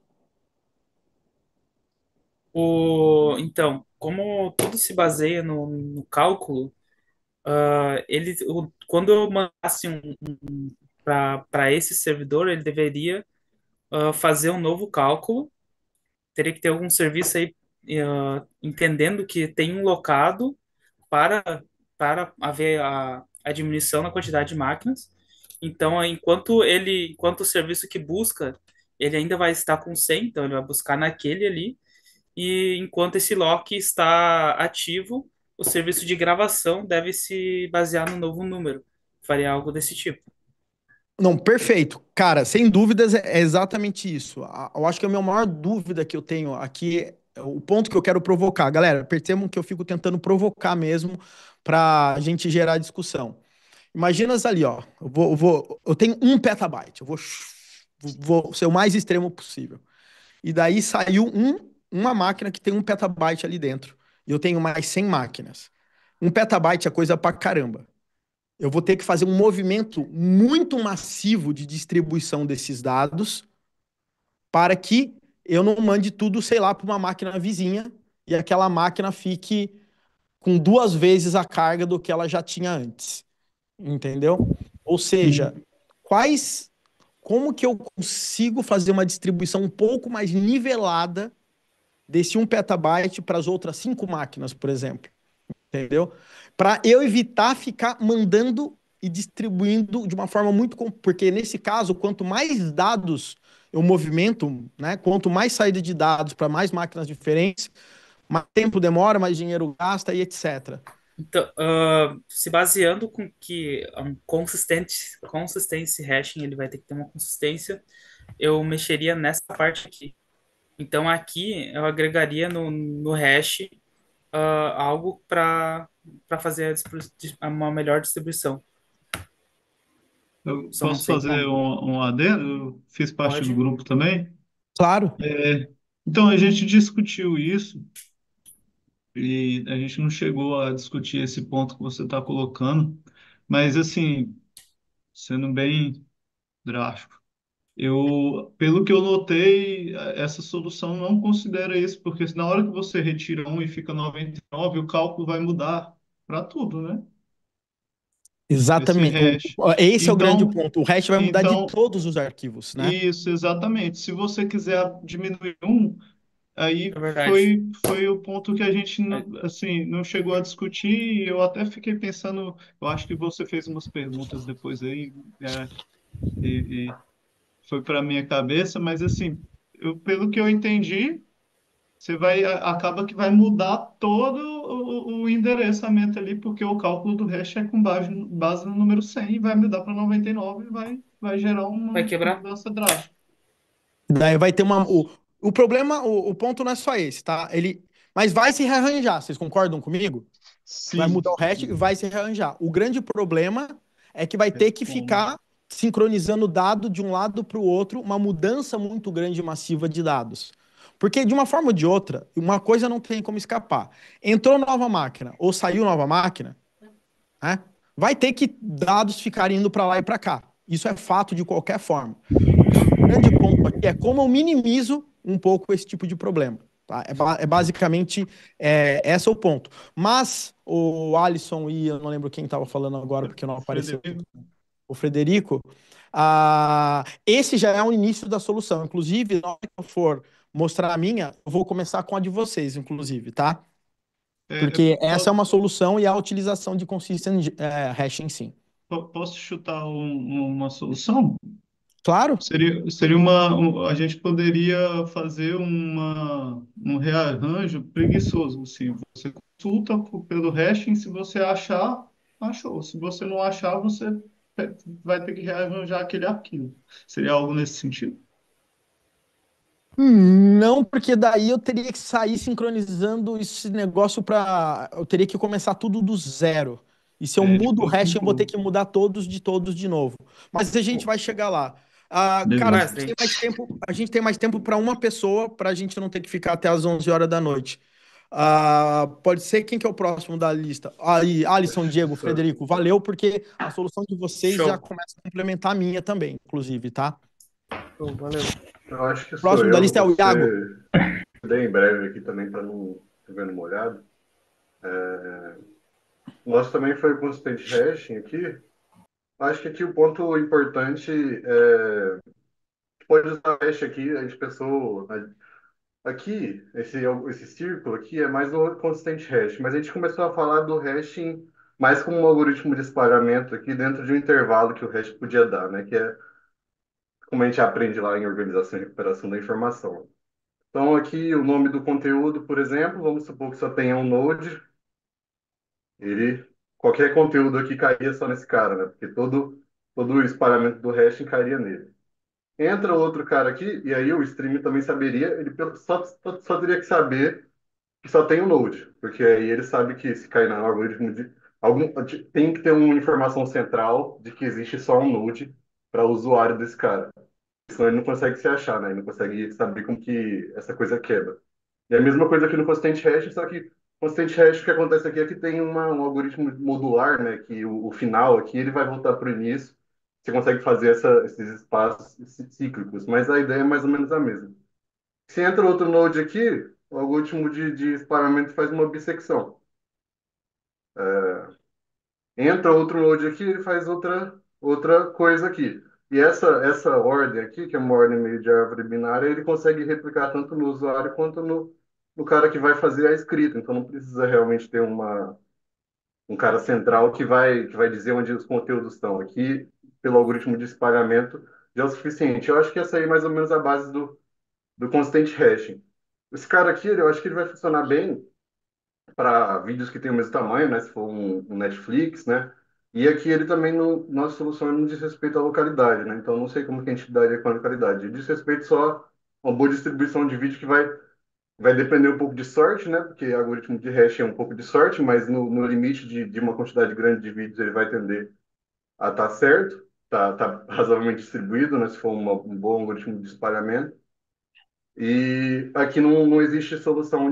então, como tudo se baseia no cálculo, quando eu mandasse para esse servidor, ele deveria fazer um novo cálculo. Teria que ter algum serviço aí entendendo que tem um locado para, para haver a diminuição na quantidade de máquinas. Então, enquanto o serviço que busca, ele ainda vai estar com 100, então ele vai buscar naquele ali. E enquanto esse lock está ativo, o serviço de gravação deve se basear no novo número. Faria algo desse tipo. Não, perfeito. Cara, sem dúvidas é exatamente isso. Eu acho que a minha maior dúvida que eu tenho aqui, o ponto que eu quero provocar. Galera, percebam que eu fico tentando provocar mesmo para a gente gerar discussão. Imagina ali, ó. Eu tenho 1 petabyte. Vou ser o mais extremo possível. E daí saiu uma máquina que tem 1 petabyte ali dentro. E eu tenho mais 100 máquinas. 1 petabyte é coisa pra caramba. Eu vou ter que fazer um movimento muito massivo de distribuição desses dados para que eu não mande tudo, sei lá, para uma máquina vizinha e aquela máquina fique com 2 vezes a carga do que ela já tinha antes. Entendeu? Ou seja, sim. quais, como que eu consigo fazer uma distribuição um pouco mais nivelada desse 1 petabyte para as outras 5 máquinas, por exemplo? Entendeu? Para eu evitar ficar mandando e distribuindo de uma forma muito. Porque nesse caso, quanto mais dados eu movimento, né? Quanto mais saída de dados para mais máquinas diferentes, mais tempo demora, mais dinheiro gasta e etc. Então, se baseando com que consistência hashing, ele vai ter que ter uma consistência, eu mexeria nessa parte aqui. Então, aqui eu agregaria no hash algo para fazer uma melhor distribuição. Eu Só não posso sei fazer como. um adendo? Eu fiz parte do Pode? grupo também. Claro. Então, a gente discutiu isso e a gente não chegou a discutir esse ponto que você está colocando, mas, assim, sendo bem drástico, pelo que eu notei, essa solução não considera isso, porque na hora que você retira um e fica 99, o cálculo vai mudar para tudo, né? Esse Exatamente. hash. Esse é o grande Então, ponto. O hash vai mudar de então, todos os arquivos, né? isso, exatamente. Se você quiser diminuir um, aí É verdade. foi o ponto que a gente não, assim, não chegou a discutir. E eu até fiquei pensando, eu acho que você fez umas perguntas depois aí, e foi para minha cabeça, mas assim, pelo que eu entendi, acaba que vai mudar todo o endereçamento ali, porque o cálculo do hash é com base no número 100 e vai mudar para 99 e vai gerar Vai uma quebrar? mudança drástica. Daí vai ter uma. O problema, o ponto não é só esse, tá? Mas vai se rearranjar, vocês concordam comigo? Vai Sim, mudar o hash e vai se rearranjar. O grande problema é que vai ter que responde. ficar sincronizando dado de um lado para o outro, uma mudança muito grande e massiva de dados. Porque de uma forma ou de outra, uma coisa não tem como escapar. Entrou nova máquina ou saiu nova máquina, né? vai ter que dados ficarem indo para lá e para cá. Isso é fato de qualquer forma. O grande ponto aqui é como eu minimizo um pouco esse tipo de problema. Tá? É basicamente esse é o ponto. Mas o Alisson e eu não lembro quem estava falando agora porque não apareceu Frederico, o Frederico, esse já é o início da solução. Inclusive, na hora que eu for mostrar a minha, eu vou começar com a de vocês, inclusive, tá? Porque essa é uma solução e a utilização de consistent hashing, sim. posso chutar uma solução? Claro? Seria a gente poderia fazer um rearranjo preguiçoso, assim. Você consulta pelo hashing, se você achar, achou. Se você não achar, você vai ter que rearranjar aquele arquivo. Seria algo nesse sentido? Não, porque daí eu teria que sair sincronizando esse negócio para. Eu teria que começar tudo do zero. E se eu De mudo o pouco em hash, eu vou ter pouco. que mudar todos de novo. Mas a gente vai chegar lá. Cara, a Beleza. gente tem mais tempo, a gente tem mais tempo para uma pessoa, para a gente não ter que ficar até as 11 horas da noite. Pode ser quem que é o próximo da lista? Aí, Alisson, Diego, Frederico, valeu, porque a solução de vocês já Show. começa a complementar a minha também, inclusive, tá? Valeu. Eu acho que sou Próximo da eu, lista é o Iago. você bem breve aqui também para não chover no molhado. Nosso também foi o constant hashing aqui. Acho que aqui o ponto importante é pode usar hash aqui, a gente pensou aqui, esse círculo aqui é mais o constant hash, mas a gente começou a falar do hashing mais como um algoritmo de espalhamento aqui dentro de um intervalo que o hash podia dar, né? Que é como a gente aprende lá em organização e recuperação da informação. Então aqui o nome do conteúdo, por exemplo, vamos supor que só tenha um node, ele qualquer conteúdo aqui cairia só nesse cara, né? Porque todo o espalhamento do hashing cairia nele. Entra outro cara aqui, e aí o stream também saberia, ele só teria que saber que só tem um node, porque aí ele sabe que se cair no algoritmo tem que ter uma informação central de que existe só um node para o usuário desse cara. Senão ele não consegue se achar, né? Ele não consegue saber como que essa coisa quebra. E a mesma coisa aqui no Constant Hash, só que Constant Hash, o que acontece aqui é que tem um algoritmo modular, né? Que o final aqui ele vai voltar para o início. Você consegue fazer esses espaços cíclicos, mas a ideia é mais ou menos a mesma. Se entra outro node aqui, o algoritmo de espalhamento faz uma bissecção. Entra outro node aqui, ele faz outra coisa aqui. E essa ordem aqui, que é uma ordem meio de árvore binária, ele consegue replicar tanto no usuário quanto no cara que vai fazer a escrita. Então não precisa realmente ter um cara central que vai dizer onde os conteúdos estão. Aqui, pelo algoritmo de espalhamento, já é o suficiente. Eu acho que essa aí é mais ou menos a base do constant hashing. Esse cara aqui, eu acho que ele vai funcionar bem para vídeos que têm o mesmo tamanho, né? Se for um Netflix, né? E aqui ele também, nossa solução não diz respeito à localidade, né? Então não sei como que a gente daria com a localidade. Ele diz respeito só a uma boa distribuição de vídeo que vai depender um pouco de sorte, né? Porque algoritmo de hash é um pouco de sorte, mas no limite de uma quantidade grande de vídeos ele vai tender a estar certo, tá razoavelmente distribuído, né? Se for um bom algoritmo de espalhamento. E aqui não existe solução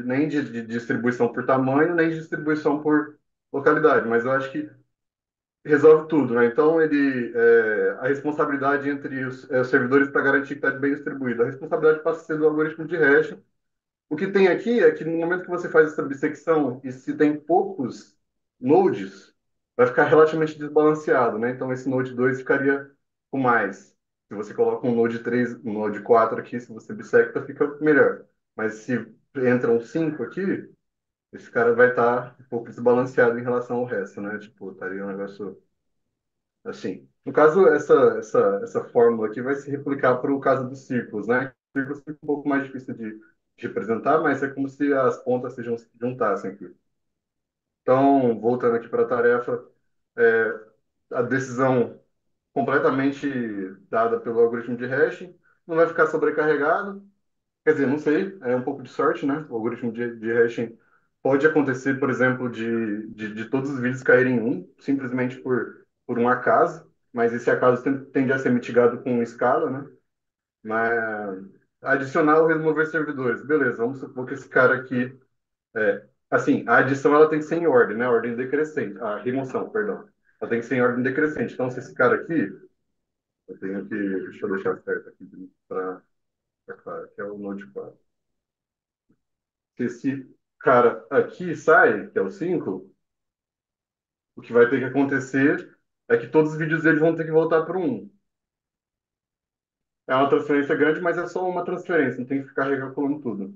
nem de distribuição por tamanho, nem de distribuição por localidade, mas eu acho que resolve tudo, né? Então, a responsabilidade entre os servidores para garantir que está bem distribuído. A responsabilidade passa a ser do algoritmo de hash. O que tem aqui é que no momento que você faz essa bissecção, e se tem poucos nodes, vai ficar relativamente desbalanceado, né? Então, esse node 2 ficaria com mais. Se você coloca um node 3, um node 4 aqui, se você bissecta, fica melhor. Mas se entram 5 aqui, esse cara vai estar um pouco desbalanceado em relação ao resto, né? Tipo, estaria um negócio assim. No caso, essa fórmula aqui vai se replicar para o caso dos círculos, né? O círculo é um pouco mais difícil de representar, mas é como se as pontas se juntassem aqui. Então, voltando aqui para a tarefa, é, a decisão completamente dada pelo algoritmo de hashing não vai ficar sobrecarregado. Quer dizer, não sei, é um pouco de sorte, né? O algoritmo de hashing pode acontecer, por exemplo, de todos os vídeos caírem em um, simplesmente por um acaso, mas esse acaso tende a ser mitigado com escala, né? Mas adicionar ou remover servidores, beleza, vamos supor que esse cara aqui Assim, a adição ela tem que ser em ordem, né? Ordem decrescente. A remoção, perdão. Ela tem que ser em ordem decrescente. Então, se esse cara aqui, eu tenho que. Deixa eu deixar certo aqui para claro, que é o Node 4. Se esse cara aqui sai, que é o 5, o que vai ter que acontecer é que todos os vídeos dele vão ter que voltar para o 1. É uma transferência grande, mas é só uma transferência, não tem que ficar recalculando tudo.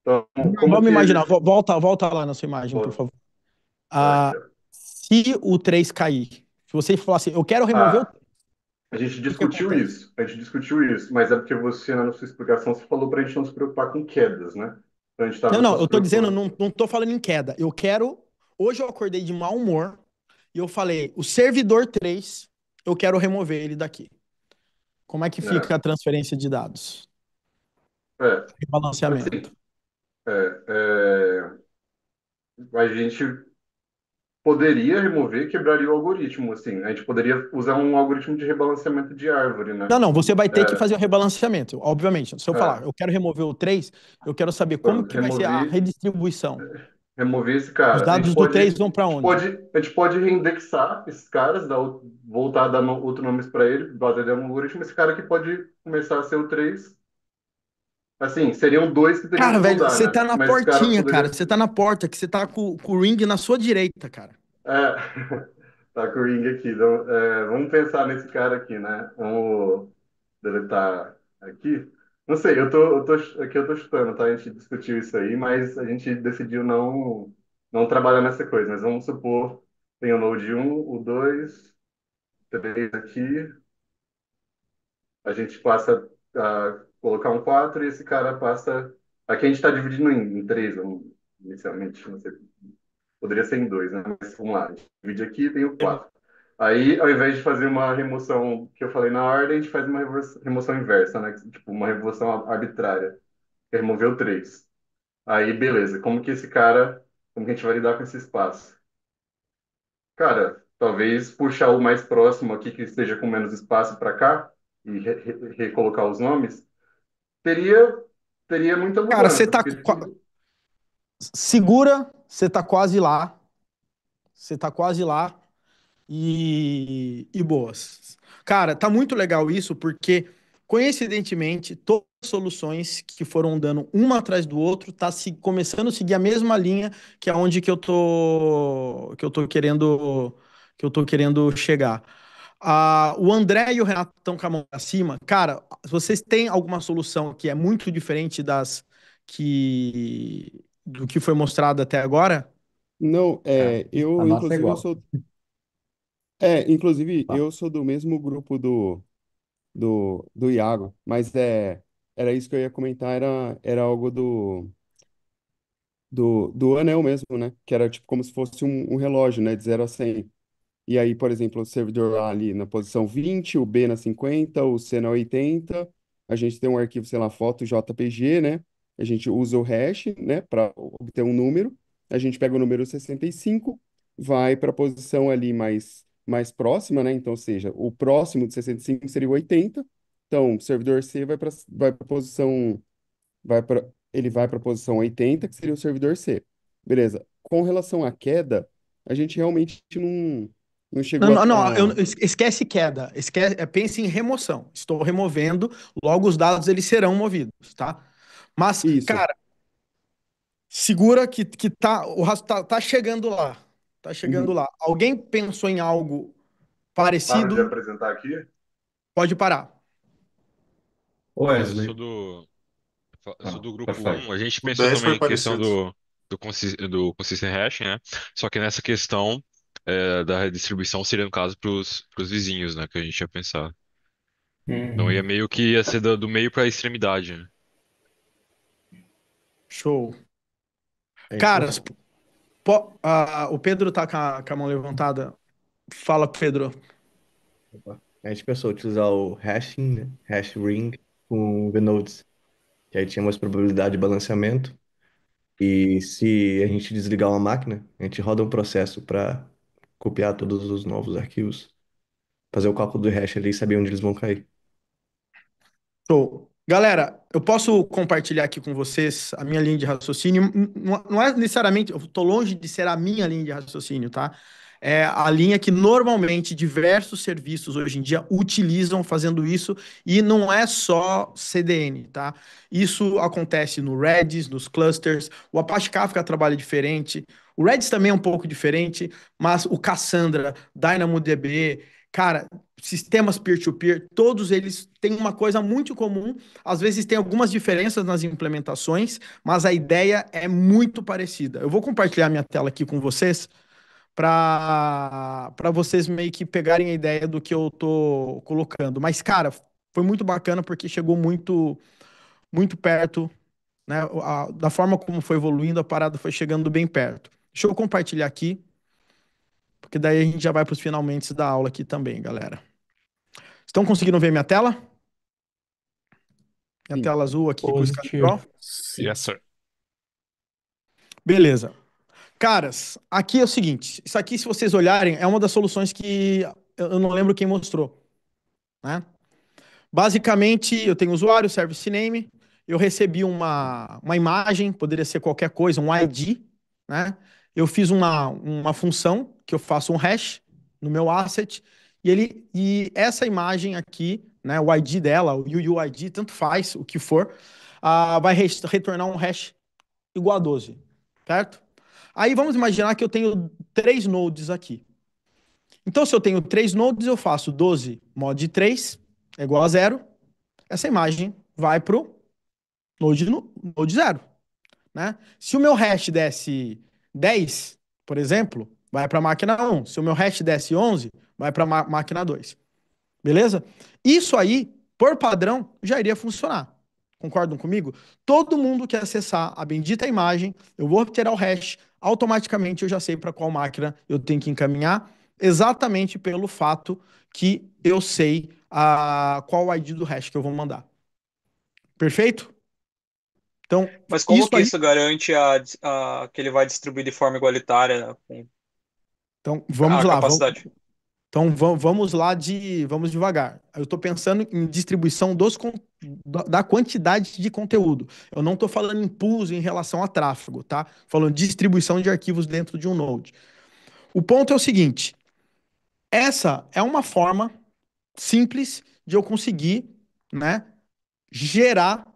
Então, como Vamos que imaginar, eles. volta lá na sua imagem, por favor. Aqui, Ah, ó. se o 3 cair, se você falar assim, eu quero remover o Ah, 3, a gente o que discutiu acontece? isso. A gente discutiu isso, mas é porque você, na sua explicação, você falou para a gente não se preocupar com quedas, né? Então a gente Não, estava só não, se eu tô dizendo, preocupando. não tô falando em queda. Eu quero. Hoje eu acordei de mau humor e eu falei, o servidor 3, eu quero remover ele daqui. Como é que fica a É, transferência de dados? é, Rebalanceamento. assim, a gente poderia remover e quebraria o algoritmo, assim. A gente poderia usar um algoritmo de rebalanceamento de árvore, Não, né? não, você vai ter que É, fazer o rebalanceamento, obviamente. Se eu falar, é, eu quero remover o 3, eu quero saber como pronto, que vai ser a redistribuição. remover esse Os cara. dados do 3 vão para onde? A gente pode reindexar esses caras, voltar a dar outro nomes para ele, baseado no algoritmo. Esse cara que pode começar a ser o 3. Assim, seriam dois que teriam Cara, que velho, rodar, você né? tá na Mas esse cara portinha, cara. poderia. Você tá na porta, que você tá com o ring na sua direita, cara. É, tá com o ring aqui. Então, vamos pensar nesse cara aqui, né? Vamos deletar aqui. Não sei, aqui eu tô chutando, tá? A gente discutiu isso aí, mas a gente decidiu não trabalhar nessa coisa. Mas vamos supor, tem o Node 1, o 2, 3 aqui. A gente passa a colocar um 4 e esse cara passa. Aqui a gente está dividindo em 3, inicialmente, não sei. Poderia ser em 2, né? Mas vamos lá, a gente divide aqui e tem o 4. Aí, ao invés de fazer uma remoção que eu falei na ordem, a gente faz uma remoção inversa, né? Tipo, uma remoção arbitrária, que é remover o 3. Aí, beleza, como que a gente vai lidar com esse espaço? Cara, talvez puxar o mais próximo aqui, que esteja com menos espaço para cá, e recolocar os nomes, teria, teria muita Cara, você mudança, tá. porque tudo. Segura, você tá quase lá. Você tá quase lá. E boas. Cara, tá muito legal isso, porque, coincidentemente, todas as soluções que foram dando uma atrás do outro, tá se, começando a seguir a mesma linha que é onde que eu tô querendo chegar. Ah, o André e o Renato estão com a mão acima. Cara, vocês têm alguma solução que é muito diferente do que foi mostrado até agora? Não, É, a nossa é inclusive, igual. Tá. eu sou do mesmo grupo do Iago, mas era isso que eu ia comentar, era algo do anel mesmo, né? Que era tipo como se fosse um relógio, né? De 0 a 100. E aí, por exemplo, o servidor A ali na posição 20, o B na 50, o C na 80. A gente tem um arquivo, sei lá, foto JPG, né? A gente usa o hash, né, para obter um número. A gente pega o número 65, vai para a posição ali mais próxima, né? Então, ou seja, o próximo de 65 seria o 80. Então, o servidor C vai para posição ele vai para a posição 80, que seria o servidor C. Beleza. Com relação à queda, a gente realmente não Não, chegou não, não, a... esquece queda, pense em remoção. Estou removendo, logo os dados eles serão movidos, tá? Mas, Isso. cara, segura que tá, o rastro tá chegando lá. Tá chegando Uhum. lá. Alguém pensou em algo Para de parecido? apresentar aqui? Pode parar. Wesley. Eu sou do grupo Perfeito. um. A gente O pensou 10 também foi em questão parecido. do consistent hash, né? Só que nessa questão da redistribuição seria, no caso, para os vizinhos, né? Que a gente ia pensar. Então Uhum. ia ser do meio para a extremidade, né? Show. A gente Cara, pensou, o Pedro tá com a mão levantada. Fala, Pedro. a gente pensou utilizar o hashing, né? Hash ring com vnodes, que aí tinha mais probabilidade de balanceamento. E se a gente desligar uma máquina, a gente roda um processo para copiar todos os novos arquivos, fazer o cálculo do hash ali e saber onde eles vão cair. Show. Galera, eu posso compartilhar aqui com vocês a minha linha de raciocínio. Não é necessariamente, eu estou longe de ser a minha linha de raciocínio, tá? É a linha que normalmente diversos serviços hoje em dia utilizam fazendo isso, e não é só CDN, tá? Isso acontece no Redis, nos clusters, o Apache Kafka trabalha diferente, o Redis também é um pouco diferente, mas o Cassandra, DynamoDB, cara, sistemas peer-to-peer, todos eles têm uma coisa muito comum. Às vezes tem algumas diferenças nas implementações, mas a ideia é muito parecida. Eu vou compartilhar minha tela aqui com vocês para vocês meio que pegarem a ideia do que eu tô colocando. Mas, cara, foi muito bacana porque chegou muito perto, né? Da forma como foi evoluindo, a parada foi chegando bem perto. Deixa eu compartilhar aqui, porque daí a gente já vai para os finalmente da aula aqui também, galera. Estão conseguindo ver minha tela? Minha Sim. tela azul aqui com o Skype Positivo. Pro? Yes, sir. Beleza. Caras, aqui é o seguinte, isso aqui, se vocês olharem, é uma das soluções que eu não lembro quem mostrou, né? Basicamente, eu tenho usuário, service name, eu recebi uma imagem, poderia ser qualquer coisa, um ID, né? Eu fiz uma função que eu faço um hash no meu asset, e essa imagem aqui, né, o ID dela, o UUID, tanto faz, o que for, vai retornar um hash igual a 12, certo? Aí vamos imaginar que eu tenho 3 nodes aqui. Então, se eu tenho 3 nodes, eu faço 12 mod 3 é igual a 0. Essa imagem vai para o node 0. Né? Se o meu hash desse 10, por exemplo, vai para a máquina 1. Se o meu hash desse 11, vai para a máquina 2. Beleza? Isso aí, por padrão, já iria funcionar. Concordam comigo? Todo mundo que acessar a bendita imagem, eu vou retirar o hash, automaticamente eu já sei para qual máquina eu tenho que encaminhar, exatamente pelo fato que eu sei qual o ID do hash que eu vou mandar. Perfeito? Então, Mas como isso que aí. isso garante que ele vai distribuir de forma igualitária com Então, vamos a lá. capacidade? Então, vamos devagar. Eu estou pensando em distribuição da quantidade de conteúdo. Eu não estou falando em pools em relação a tráfego, tá? Falando de distribuição de arquivos dentro de um node. O ponto é o seguinte: essa é uma forma simples de eu conseguir, né, gerar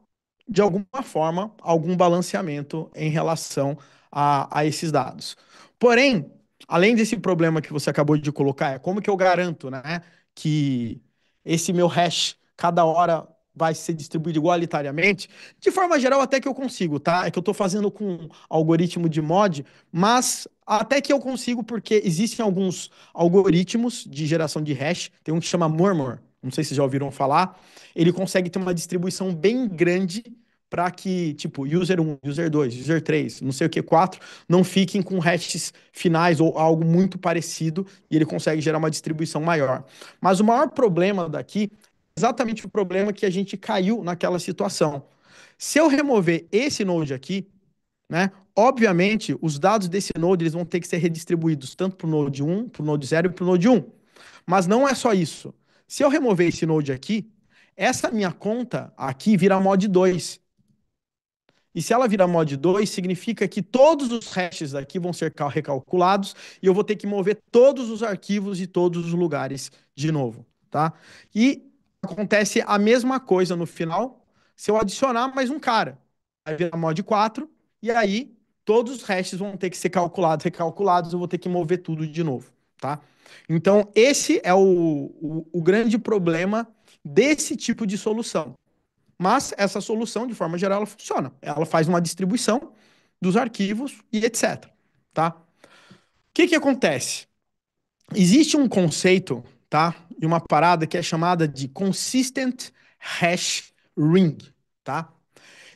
de alguma forma algum balanceamento em relação a esses dados. Porém, além desse problema que você acabou de colocar, é como que eu garanto, né, que esse meu hash cada hora vai ser distribuído igualitariamente? De forma geral, até que eu consigo, tá? É que eu estou fazendo com algoritmo de mod, mas até que eu consigo, porque existem alguns algoritmos de geração de hash, tem um que chama Murmur, não sei se vocês já ouviram falar, ele consegue ter uma distribuição bem grande para que, tipo, user 1, user 2, user 3, não sei o que, 4, não fiquem com hashes finais ou algo muito parecido, e ele consegue gerar uma distribuição maior. Mas o maior problema daqui é exatamente o problema que a gente caiu naquela situação. Se eu remover esse node aqui, né, obviamente, os dados desse node eles vão ter que ser redistribuídos tanto para o node 1, para o node 0 e para o node 1. Mas não é só isso. Se eu remover esse node aqui, essa minha conta aqui vira mod 2. E se ela virar mod 2, significa que todos os hashes daqui vão ser recalculados e eu vou ter que mover todos os arquivos e todos os lugares de novo, tá? E acontece a mesma coisa no final se eu adicionar mais um cara. Vai virar mod 4 e aí todos os hashes vão ter que ser calculados, recalculados, eu vou ter que mover tudo de novo, tá? Então, esse é o grande problema desse tipo de solução. Mas essa solução, de forma geral, ela funciona. Ela faz uma distribuição dos arquivos e etc. Tá? O que acontece? Existe um conceito, tá? E uma parada que é chamada de Consistent Hash Ring, tá?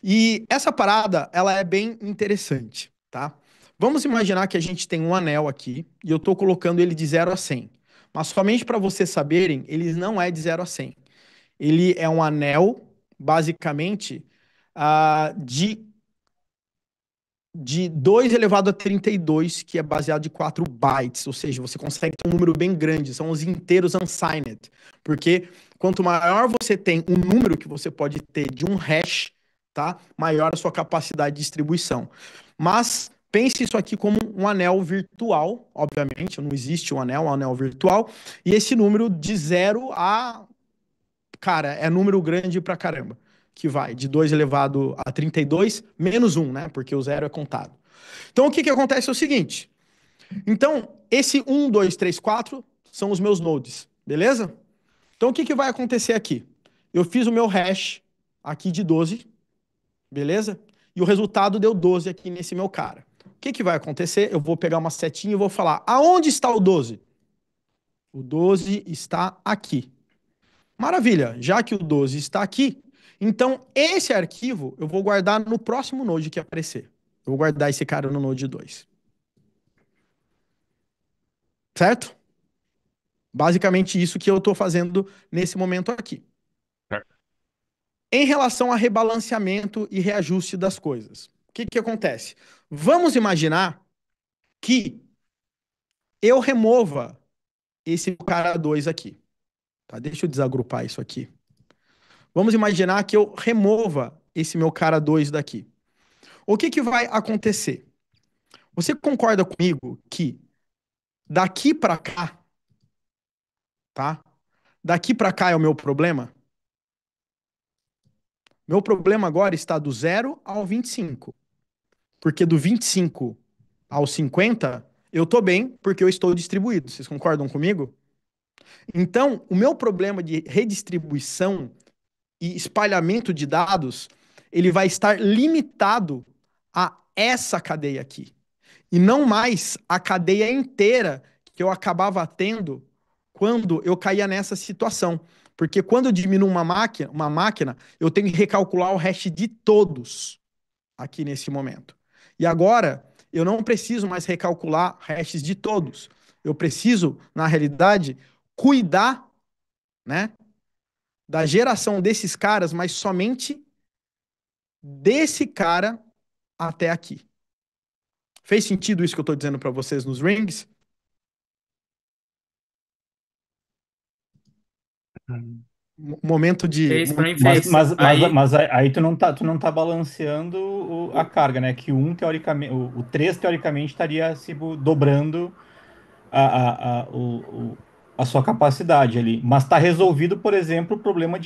E essa parada, ela é bem interessante, tá? Vamos imaginar que a gente tem um anel aqui e eu estou colocando ele de 0 a 100. Mas somente para vocês saberem, ele não é de 0 a 100. Ele é um anel, basicamente, de de 2 elevado a 32, que é baseado em 4 bytes, ou seja, você consegue ter um número bem grande, são os inteiros unsigned, porque quanto maior você tem um número que você pode ter de um hash, tá? Maior a sua capacidade de distribuição. Mas pense isso aqui como um anel virtual, obviamente, não existe um anel virtual, e esse número de 0 a, cara, é número grande pra caramba, que vai de 2 elevado a 32 menos 1, né? Porque o zero é contado. Então, o que que acontece é o seguinte. Então, esse 1, 2, 3, 4 são os meus nodes, beleza? Então, o que que vai acontecer aqui? Eu fiz o meu hash aqui de 12, beleza? E o resultado deu 12 aqui nesse meu cara. O que que vai acontecer? Eu vou pegar uma setinha e vou falar, aonde está o 12? O 12 está aqui. Maravilha, já que o 12 está aqui, então esse arquivo eu vou guardar no próximo node que aparecer. Eu vou guardar esse cara no node 2. Certo? Basicamente isso que eu estou fazendo nesse momento aqui. Em relação a rebalanceamento e reajuste das coisas, o que que acontece? Vamos imaginar que eu remova esse cara 2 aqui. Tá? Deixa eu desagrupar isso aqui. Vamos imaginar que eu remova esse meu cara 2 daqui. O que que vai acontecer? Você concorda comigo que daqui para cá, tá? Daqui para cá é o meu problema? Meu problema agora está do 0 ao 25. Porque do 25 ao 50, eu tô bem porque eu estou distribuído. Vocês concordam comigo? Então, o meu problema de redistribuição e espalhamento de dados, ele vai estar limitado a essa cadeia aqui. E não mais a cadeia inteira que eu acabava tendo quando eu caía nessa situação. Porque quando eu diminuo uma máquina, eu tenho que recalcular o hash de todos aqui nesse momento. E agora, eu não preciso mais recalcular hashes de todos. Eu preciso, na realidade, cuidar, né, da geração desses caras, mas somente desse cara até aqui. Fez sentido isso que eu estou dizendo para vocês nos rings? Momento de. Fez, pra mim Mas, fez. mas, mas, Aí, mas aí tu não tá balanceando a carga, né? Que o 1, teoricamente, o 3, teoricamente, estaria se dobrando a sua capacidade ali. Mas está resolvido, por exemplo, o problema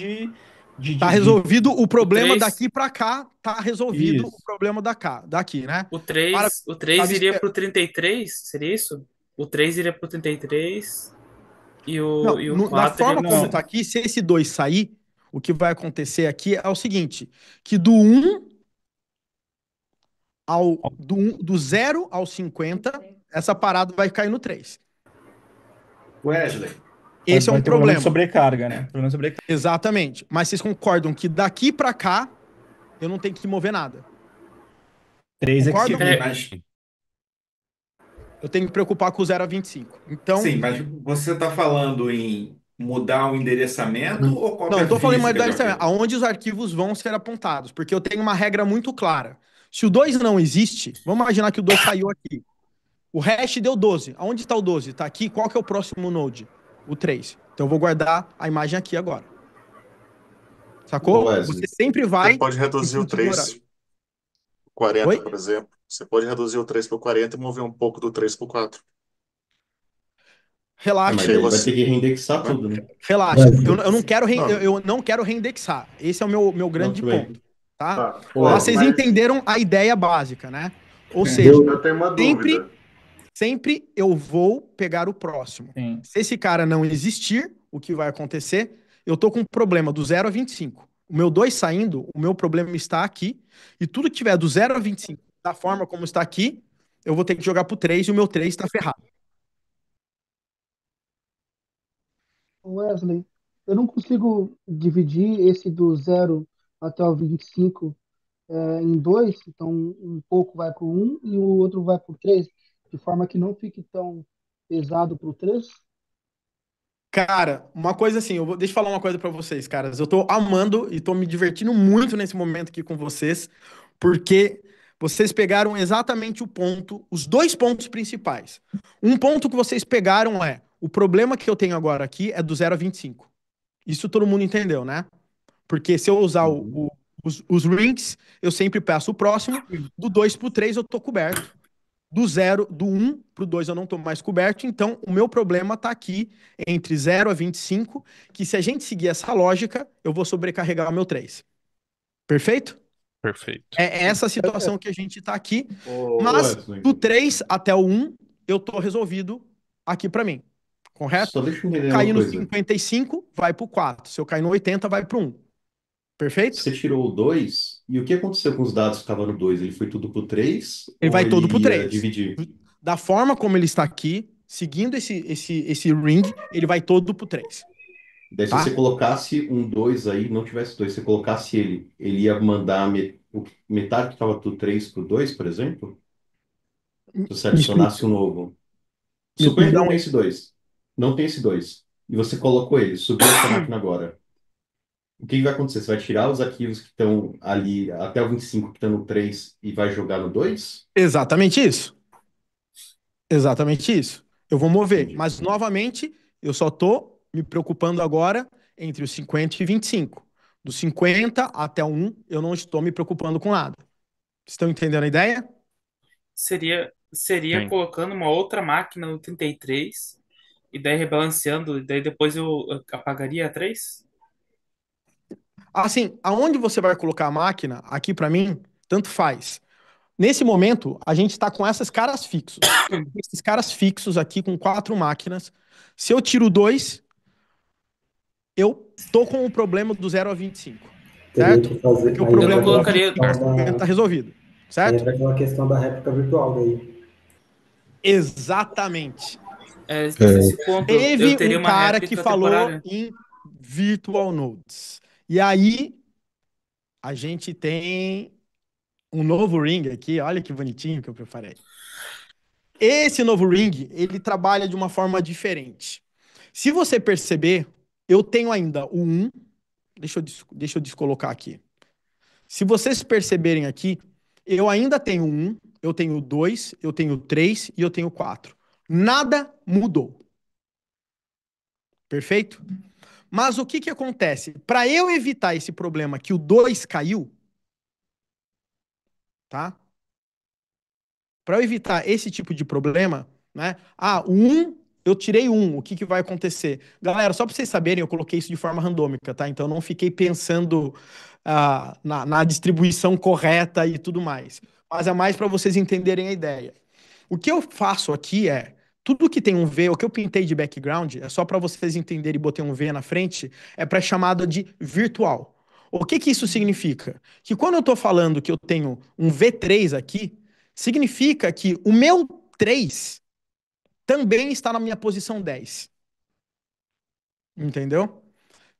Tá resolvido o o problema 3, daqui para cá, tá resolvido o Isso. problema daqui, né? o Para, 3, o 3 tava iria esper- pro 33, seria isso? O 3 iria pro 33 Não, e o na 4 iria forma pro... como tá aqui, se esse 2 sair, o que vai acontecer aqui é o seguinte, que do 1 do 0 ao 50, essa parada vai cair no 3. Wesley, Esse é um Vai ter problema de problema. sobrecarga, né? Problema de sobrecarga. Exatamente. Mas vocês concordam que daqui para cá eu não tenho que mover nada? 3 é que Concordam? se... mas Eu tenho que me preocupar com o 0 a 25. Então, sim, mas você está falando em mudar o endereçamento ou não, cópia não tô falando mais física do de RCM, arquivo? aonde os arquivos vão ser apontados, porque eu tenho uma regra muito clara. Se o 2 não existe, vamos imaginar que o 2 saiu aqui. O hash deu 12. Aonde está o 12? Está aqui. Qual que é o próximo node? O 3. Então eu vou guardar a imagem aqui agora. Ô, Sacou? Wesley, Você sempre você vai pode reduzir o em 3 horário. para 40, Oi? por exemplo. Você pode reduzir o 3 para 40 e mover um pouco do 3 para 4. Relaxa. Mas Que aí daí vai ter você. que reindexar Né? tudo, né? Relaxa. Eu não quero, Não, eu não quero reindexar. Esse é o meu grande tudo bem. ponto. Tá? tá. Mas Ó, vocês mas entenderam a ideia básica, né? Ou seja, Eu tenho uma sempre, dúvida. sempre eu vou pegar o próximo. Sim. Se esse cara não existir, o que vai acontecer? Eu tô com um problema do 0 a 25. O meu 2 saindo, o meu problema está aqui. E tudo que tiver do 0 a 25, da forma como está aqui, eu vou ter que jogar pro 3 e o meu 3 está ferrado. Wesley, eu não consigo dividir esse do 0 até o 25 em dois, então um pouco vai para o 1 e o outro vai para o 3, de forma que não fique tão pesado para o 3. Cara, uma coisa assim, deixa eu falar uma coisa pra vocês, caras. Eu tô amando e tô me divertindo muito nesse momento aqui com vocês, porque Vocês pegaram exatamente o ponto, os dois pontos principais. Um ponto que vocês pegaram é, o problema que eu tenho agora aqui é do 0 a 25. Isso todo mundo entendeu, né? Porque se eu usar os rings, eu sempre peço o próximo. Do 2 pro 3 eu tô coberto. Do 1 pro 2 eu não tô mais coberto. Então, o meu problema tá aqui entre 0 a 25, que se a gente seguir essa lógica, eu vou sobrecarregar o meu 3. Perfeito? Perfeito. É essa situação que a gente tá aqui. Ô, Mas Wesley, do 3 até o 1, eu tô resolvido aqui pra mim. Correto? só deixa eu Se eu entender uma cair no coisa. 55, vai pro 4. Se eu cair no 80, vai pro 1. Perfeito? Você tirou o 2, e o que aconteceu com os dados que estavam no 2? Ele foi tudo pro 3 Ele ou vai todo pro ele ia 3. dividir? Da forma como ele está aqui, seguindo esse ring, ele vai todo pro 3. Daí, se Tá? você colocasse um 2 aí, não tivesse 2, você colocasse ele ia mandar metade que estava do 3 pro 2, por exemplo? Se você Me adicionasse explica. um novo. Me Suponha que dá não um... tem esse 2. Não tem esse 2. E você colocou ele, subiu essa máquina agora. O que vai acontecer? Você vai tirar os arquivos que estão ali até o 25 que estão no 3 e vai jogar no 2? Exatamente isso. Exatamente isso. Eu vou mover. Mas, novamente, eu só tô me preocupando agora entre os 50 e 25. Do 50 até o 1, eu não estou me preocupando com nada. Estão entendendo a ideia? Seria Sim. colocando uma outra máquina no 33 e daí rebalanceando, e daí depois eu apagaria a 3? Assim, aonde você vai colocar a máquina, aqui pra mim, tanto faz. Nesse momento, a gente está com esses caras fixos. Esses caras fixos aqui com 4 máquinas. Se eu tiro 2, eu tô com o problema do 0 a 25. Teria Certo? que fazer. Porque o Aí problema entra do aquela 25 questão está resolvido. aí Certo? entra aquela questão da réplica virtual daí. Exatamente. Nesse ponto, eu Teve teria um uma cara que réplica falou temporária. em Virtual Nodes. E aí, a gente tem um novo ring aqui. Olha que bonitinho que eu preparei. Esse novo ring, ele trabalha de uma forma diferente. Se você perceber, eu tenho ainda o 1. Deixa eu descolocar aqui. Se vocês perceberem aqui, eu ainda tenho 1, eu tenho 2, eu tenho 3 e eu tenho 4. Nada mudou. Perfeito? Mas o que que acontece? Para eu evitar esse problema que o 2 caiu, tá? Para eu evitar esse tipo de problema, né? O 1, eu tirei 1, o que que vai acontecer? Galera, só para vocês saberem, eu coloquei isso de forma randômica, tá? Então eu não fiquei pensando na distribuição correta e tudo mais. Mas é mais para vocês entenderem a ideia. O que eu faço aqui é, tudo que tem um V, o que eu pintei de background, é só para vocês entenderem e botei um V na frente, é para chamada de virtual. O que que isso significa? Que quando eu estou falando que eu tenho um V3 aqui, significa que o meu 3 também está na minha posição 10. Entendeu?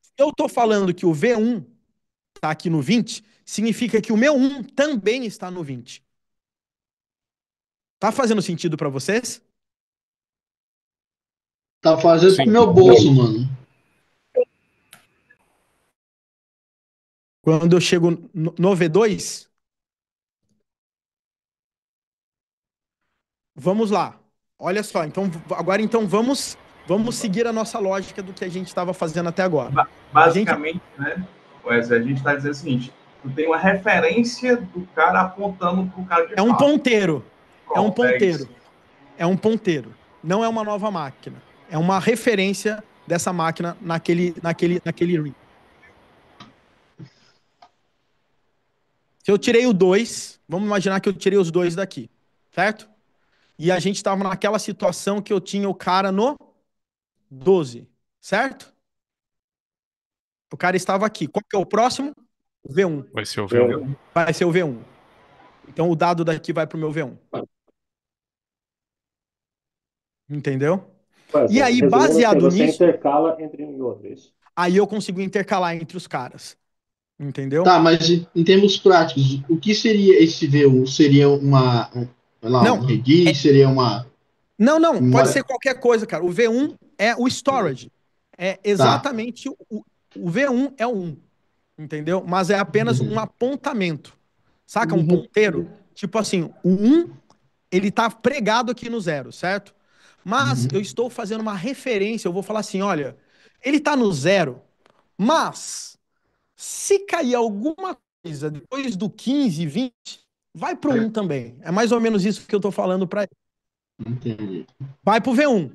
Se eu estou falando que o V1 está aqui no 20, significa que o meu 1 também está no 20. Tá fazendo sentido para vocês? Tá fazendo com o meu bolso, mano. Quando eu chego no V2, vamos lá. Olha só, então agora vamos seguir a nossa lógica do que a gente estava fazendo até agora. Basicamente, né, Wesley, a gente está dizendo o seguinte: tu tem uma referência do cara apontando pro cara de É um fato. ponteiro. É um Pronto, é ponteiro. isso. É um ponteiro. Não é uma nova máquina. É uma referência dessa máquina naquele ring. Se eu tirei o 2, vamos imaginar que eu tirei os 2 daqui, certo? E a gente estava naquela situação que eu tinha o cara no 12, certo? O cara estava aqui. Qual que é o próximo? O V1. Vai ser o V1. Vai ser o V1. Então o dado daqui vai para o meu V1. Entendeu? E aí, baseado você nisso, intercala entre um e outro, isso. aí eu consigo intercalar entre os caras. Entendeu? Tá, mas em termos práticos, o que seria esse V1? Seria um redis? Seria uma... Não, pode ser qualquer coisa, cara. O V1 é o storage. É exatamente o V1 é o 1. Entendeu? Mas é apenas um apontamento. Saca um ponteiro? Tipo assim, o 1, ele tá pregado aqui no 0, certo? Mas eu estou fazendo uma referência, eu vou falar assim, olha, ele tá no 0, mas se cair alguma coisa depois do 15, 20, vai pro 1 também. É mais ou menos isso que eu tô falando para ele. Entendi. Vai pro V1.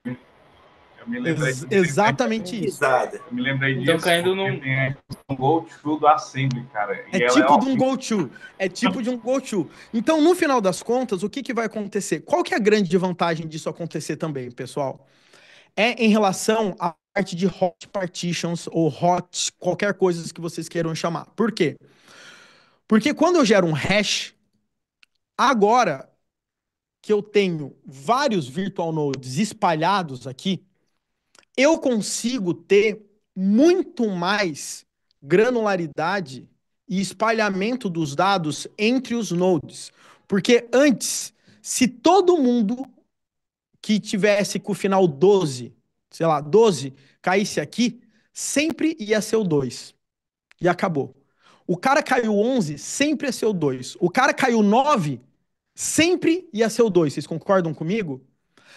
Eu me lembrei, Exatamente isso. eu me lembrei Então, disso caindo porque num. tem um go-to do Assembly, cara. É E ela tipo é de um go-to. É tipo de um go-to. Então, no final das contas, o que que vai acontecer? Qual que é a grande vantagem disso acontecer também, pessoal? É em relação à parte de hot partitions ou hot, qualquer coisa que vocês queiram chamar. Por quê? Porque quando eu gero um hash, agora que eu tenho vários virtual nodes espalhados aqui, eu consigo ter muito mais granularidade e espalhamento dos dados entre os nodes. Porque antes, se todo mundo que tivesse com o final 12, sei lá, 12, caísse aqui, sempre ia ser o 2. E acabou. O cara caiu 11, sempre ia ser o 2. O cara caiu 9, sempre ia ser o 2. Vocês concordam comigo?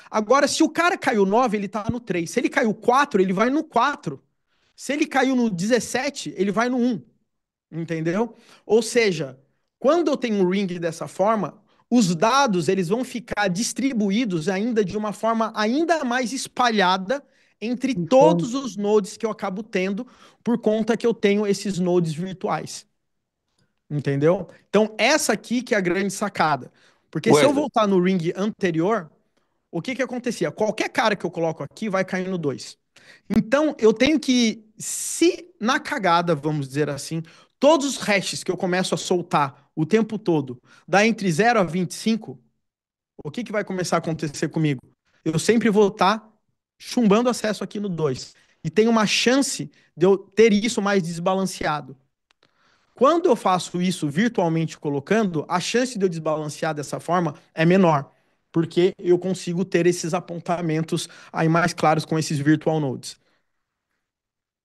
Agora, se o cara caiu 9, ele tá no 3. Se ele caiu 4, ele vai no 4. Se ele caiu no 17, ele vai no 1. Entendeu? Ou seja, quando eu tenho um ring dessa forma, os dados eles vão ficar distribuídos ainda de uma forma ainda mais espalhada entre todos os nodes que eu acabo tendo, por conta que eu tenho esses nodes virtuais. Entendeu? Então, essa aqui que é a grande sacada. Porque se eu Wesley, voltar no ring anterior, o que que acontecia? Qualquer cara que eu coloco aqui vai cair no 2. Então, eu tenho que, se na cagada, vamos dizer assim, todos os hashes que eu começo a soltar o tempo todo, dá entre 0 a 25, o que que vai começar a acontecer comigo? Eu sempre vou estar chumbando acesso aqui no 2. E tem uma chance de eu ter isso mais desbalanceado. Quando eu faço isso virtualmente colocando, a chance de eu desbalancear dessa forma é menor, porque eu consigo ter esses apontamentos aí mais claros com esses virtual nodes.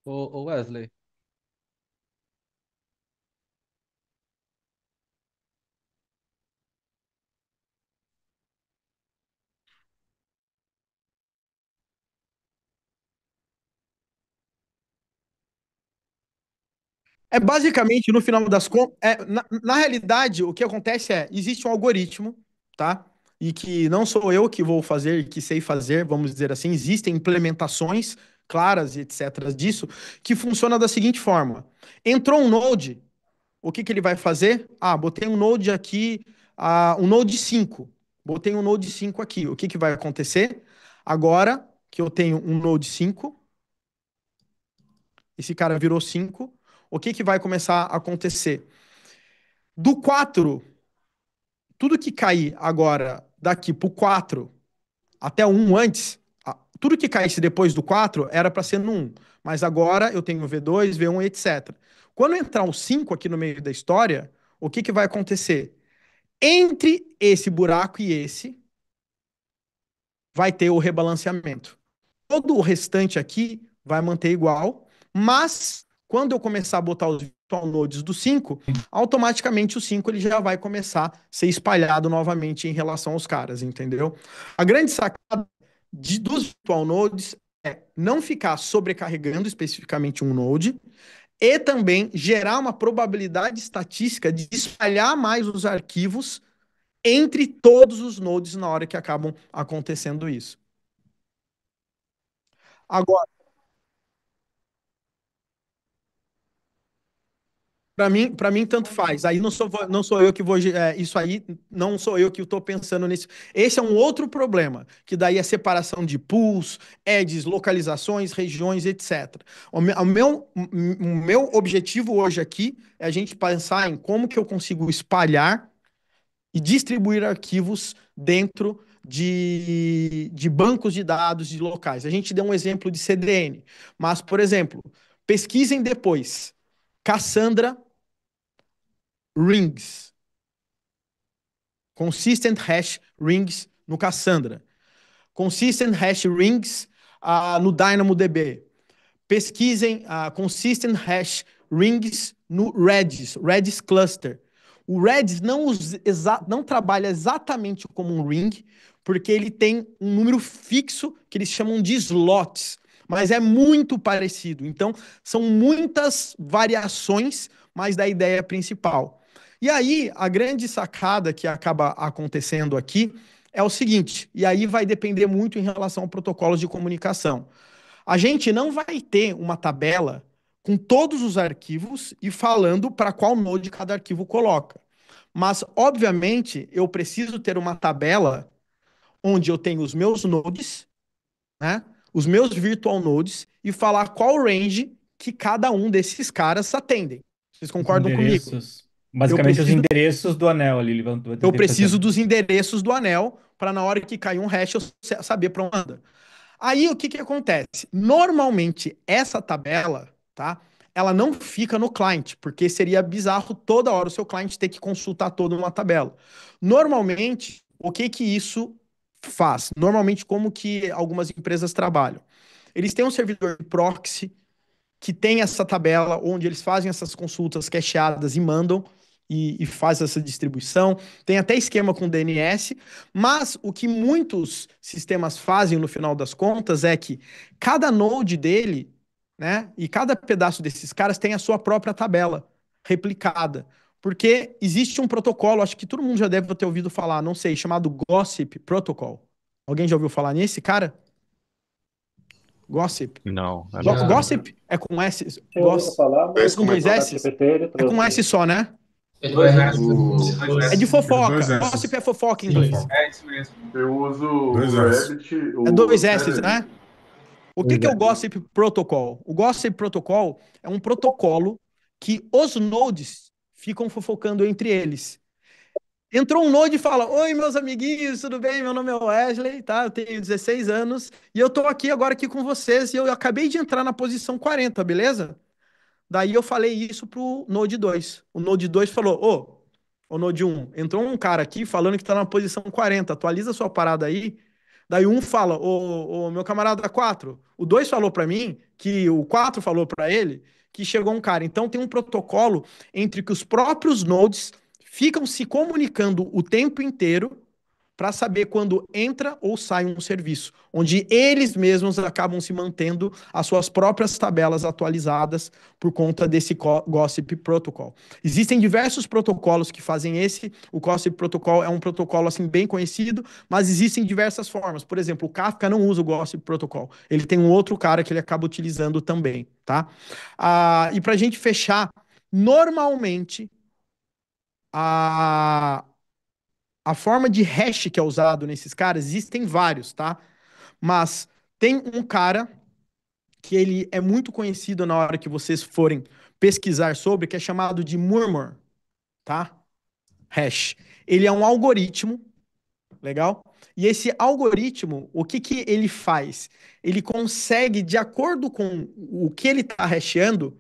Ô Wesley, É basicamente, no final das contas, na realidade, o que acontece é, existe um algoritmo, tá? E que não sou eu que vou fazer, que sei fazer, vamos dizer assim, existem implementações claras e etc. disso, que funciona da seguinte forma. Entrou um node, o que que ele vai fazer? Ah, botei um node aqui, um node 5. Botei um node 5 aqui. O que que vai acontecer? Agora que eu tenho um node 5, esse cara virou 5, o que que vai começar a acontecer? Do 4, tudo que cair agora daqui pro 4 até o 1 antes, tudo que caísse depois do 4 era para ser no 1. Mas agora eu tenho V2, V1, etc. Quando entrar o 5 aqui no meio da história, o que que vai acontecer? Entre esse buraco e esse, vai ter o rebalanceamento. Todo o restante aqui vai manter igual, mas quando eu começar a botar os virtual nodes do 5, automaticamente o 5 ele já vai começar a ser espalhado novamente em relação aos caras, entendeu? A grande sacada dos virtual nodes é não ficar sobrecarregando especificamente um node e também gerar uma probabilidade estatística de espalhar mais os arquivos entre todos os nodes na hora que acabam acontecendo isso. Agora, para mim tanto faz. Aí não sou eu que vou, isso aí não sou eu que estou pensando nisso. Esse é um outro problema, que daí é separação de pools, edges, localizações, regiões, etc. O meu objetivo hoje aqui é a gente pensar em como que eu consigo espalhar e distribuir arquivos dentro de bancos de dados de locais. A gente deu um exemplo de CDN, mas, por exemplo, pesquisem depois Cassandra Rings, Consistent Hash Rings no Cassandra, Consistent Hash Rings no DynamoDB. Pesquisem Consistent Hash Rings no Redis Cluster. O Redis não trabalha exatamente como um ring, porque ele tem um número fixo que eles chamam de slots, mas é muito parecido. Então, são muitas variações, mas da ideia principal. E aí, a grande sacada que acaba acontecendo aqui é o seguinte, e aí vai depender muito em relação a protocolos de comunicação. A gente não vai ter uma tabela com todos os arquivos e falando para qual node cada arquivo coloca. Mas, obviamente, eu preciso ter uma tabela onde eu tenho os meus nodes, né, os meus virtual nodes e falar qual range que cada um desses caras atendem. Vocês Os concordam comigo? endereços. Basicamente, os endereços do anel ali. Ele vai ter Eu que preciso fazer. dos endereços do anel para na hora que cair um hash eu saber para onde anda. Aí o que que acontece? Normalmente essa tabela, tá? Ela não fica no client, porque seria bizarro toda hora o seu cliente ter que consultar toda uma tabela. Normalmente, o que que isso faz? Normalmente, como que algumas empresas trabalham? Eles têm um servidor de proxy que tem essa tabela onde eles fazem essas consultas cacheadas e mandam e faz essa distribuição. Tem até esquema com DNS, mas o que muitos sistemas fazem no final das contas é que cada node dele, né, e cada pedaço desses caras tem a sua própria tabela replicada. Porque existe um protocolo, acho que todo mundo já deve ter ouvido falar, não sei, chamado Gossip Protocol. Alguém já ouviu falar nesse cara? Gossip. Não, é não. Gossip é com S. Eu ouvi falar, É mas com o dois S? ChatGPT ele É com trouxe. S só, né? É dois S. É de fofoca. Dois S. Gossip é fofoca em inglês. É isso mesmo. Eu uso o Dois S. Rabbit, É dois o S, Celery. né? O que que é o Gossip Protocol? O Gossip Protocol é um protocolo que os nodes ficam fofocando entre eles. Entrou um node e fala: Oi, meus amiguinhos, tudo bem? Meu nome é Wesley, tá? Eu tenho 16 anos e eu tô aqui agora aqui com vocês e eu acabei de entrar na posição 40, beleza? Daí eu falei isso pro Node 2. O Node 2 falou: ô Node 1, entrou um cara aqui falando que tá na posição 40, atualiza sua parada aí. Daí um fala: ô meu camarada 4, o 2 falou para mim que o 4 falou para ele que chegou um cara. Então tem um protocolo entre que os próprios nodes ficam se comunicando o tempo inteiro para saber quando entra ou sai um serviço, onde eles mesmos acabam se mantendo as suas próprias tabelas atualizadas por conta desse Gossip Protocol. Existem diversos protocolos que fazem esse, o Gossip Protocol é um protocolo assim bem conhecido, mas existem diversas formas. Por exemplo, o Kafka não usa o Gossip Protocol, ele tem um outro cara que ele acaba utilizando também, tá? E para a gente fechar, normalmente a forma de hash que é usado nesses caras, existem vários, tá? Mas tem um cara que ele é muito conhecido na hora que vocês forem pesquisar sobre, que é chamado de Murmur, tá? Hash. Ele é um algoritmo, legal? E esse algoritmo, o que que ele faz? Ele consegue, de acordo com o que ele está hashando,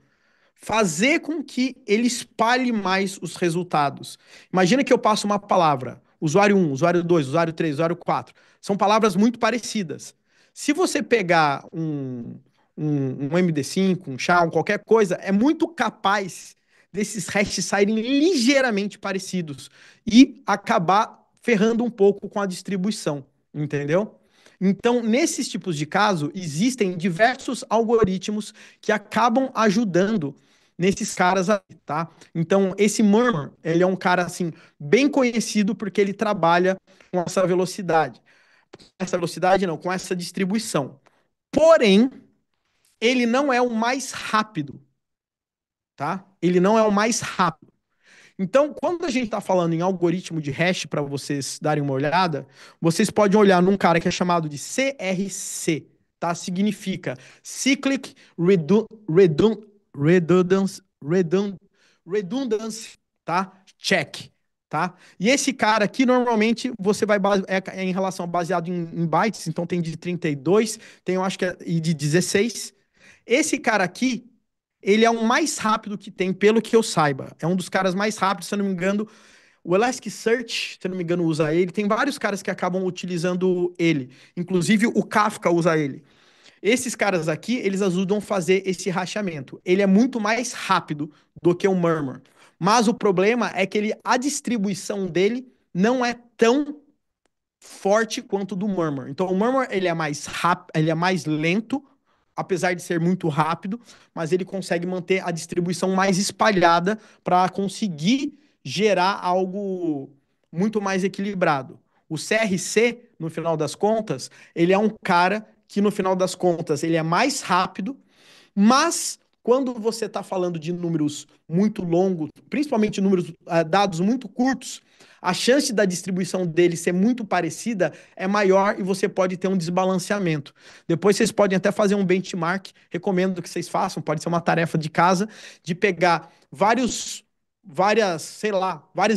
fazer com que ele espalhe mais os resultados. Imagina que eu passo uma palavra, usuário 1, usuário 2, usuário 3, usuário 4. São palavras muito parecidas. Se você pegar um MD5, um SHA, qualquer coisa, é muito capaz desses hashes saírem ligeiramente parecidos e acabar ferrando um pouco com a distribuição, entendeu? Então, nesses tipos de caso, existem diversos algoritmos que acabam ajudando nesses caras aí, tá? Então, esse Murmur, ele é um cara, assim, bem conhecido porque ele trabalha com essa velocidade. Essa velocidade não, com essa distribuição. Porém, ele não é o mais rápido, tá? Ele não é o mais rápido. Então, quando a gente está falando em algoritmo de hash, para vocês darem uma olhada, vocês podem olhar num cara que é chamado de CRC, tá? Significa Cyclic Redundancy, tá? Check, tá? E esse cara aqui, normalmente, você vai é em relação baseado em bytes, então tem de 32, tem eu acho que e de 16. Esse cara aqui, ele é o mais rápido que tem, pelo que eu saiba. É um dos caras mais rápidos, se eu não me engano. O Elasticsearch, se eu não me engano, usa ele. Tem vários caras que acabam utilizando ele. Inclusive, o Kafka usa ele. Esses caras aqui, eles ajudam a fazer esse rachamento. Ele é muito mais rápido do que o Murmur. Mas o problema é que a distribuição dele não é tão forte quanto do Murmur. Então o Murmur ele é mais rápido, ele é mais lento, apesar de ser muito rápido, mas ele consegue manter a distribuição mais espalhada para conseguir gerar algo muito mais equilibrado. O CRC, no final das contas, ele é um cara que no final das contas ele é mais rápido, mas quando você está falando de números muito longos, principalmente números, dados muito curtos, a chance da distribuição dele ser muito parecida é maior e você pode ter um desbalanceamento. Depois vocês podem até fazer um benchmark, recomendo que vocês façam, pode ser uma tarefa de casa, de pegar várias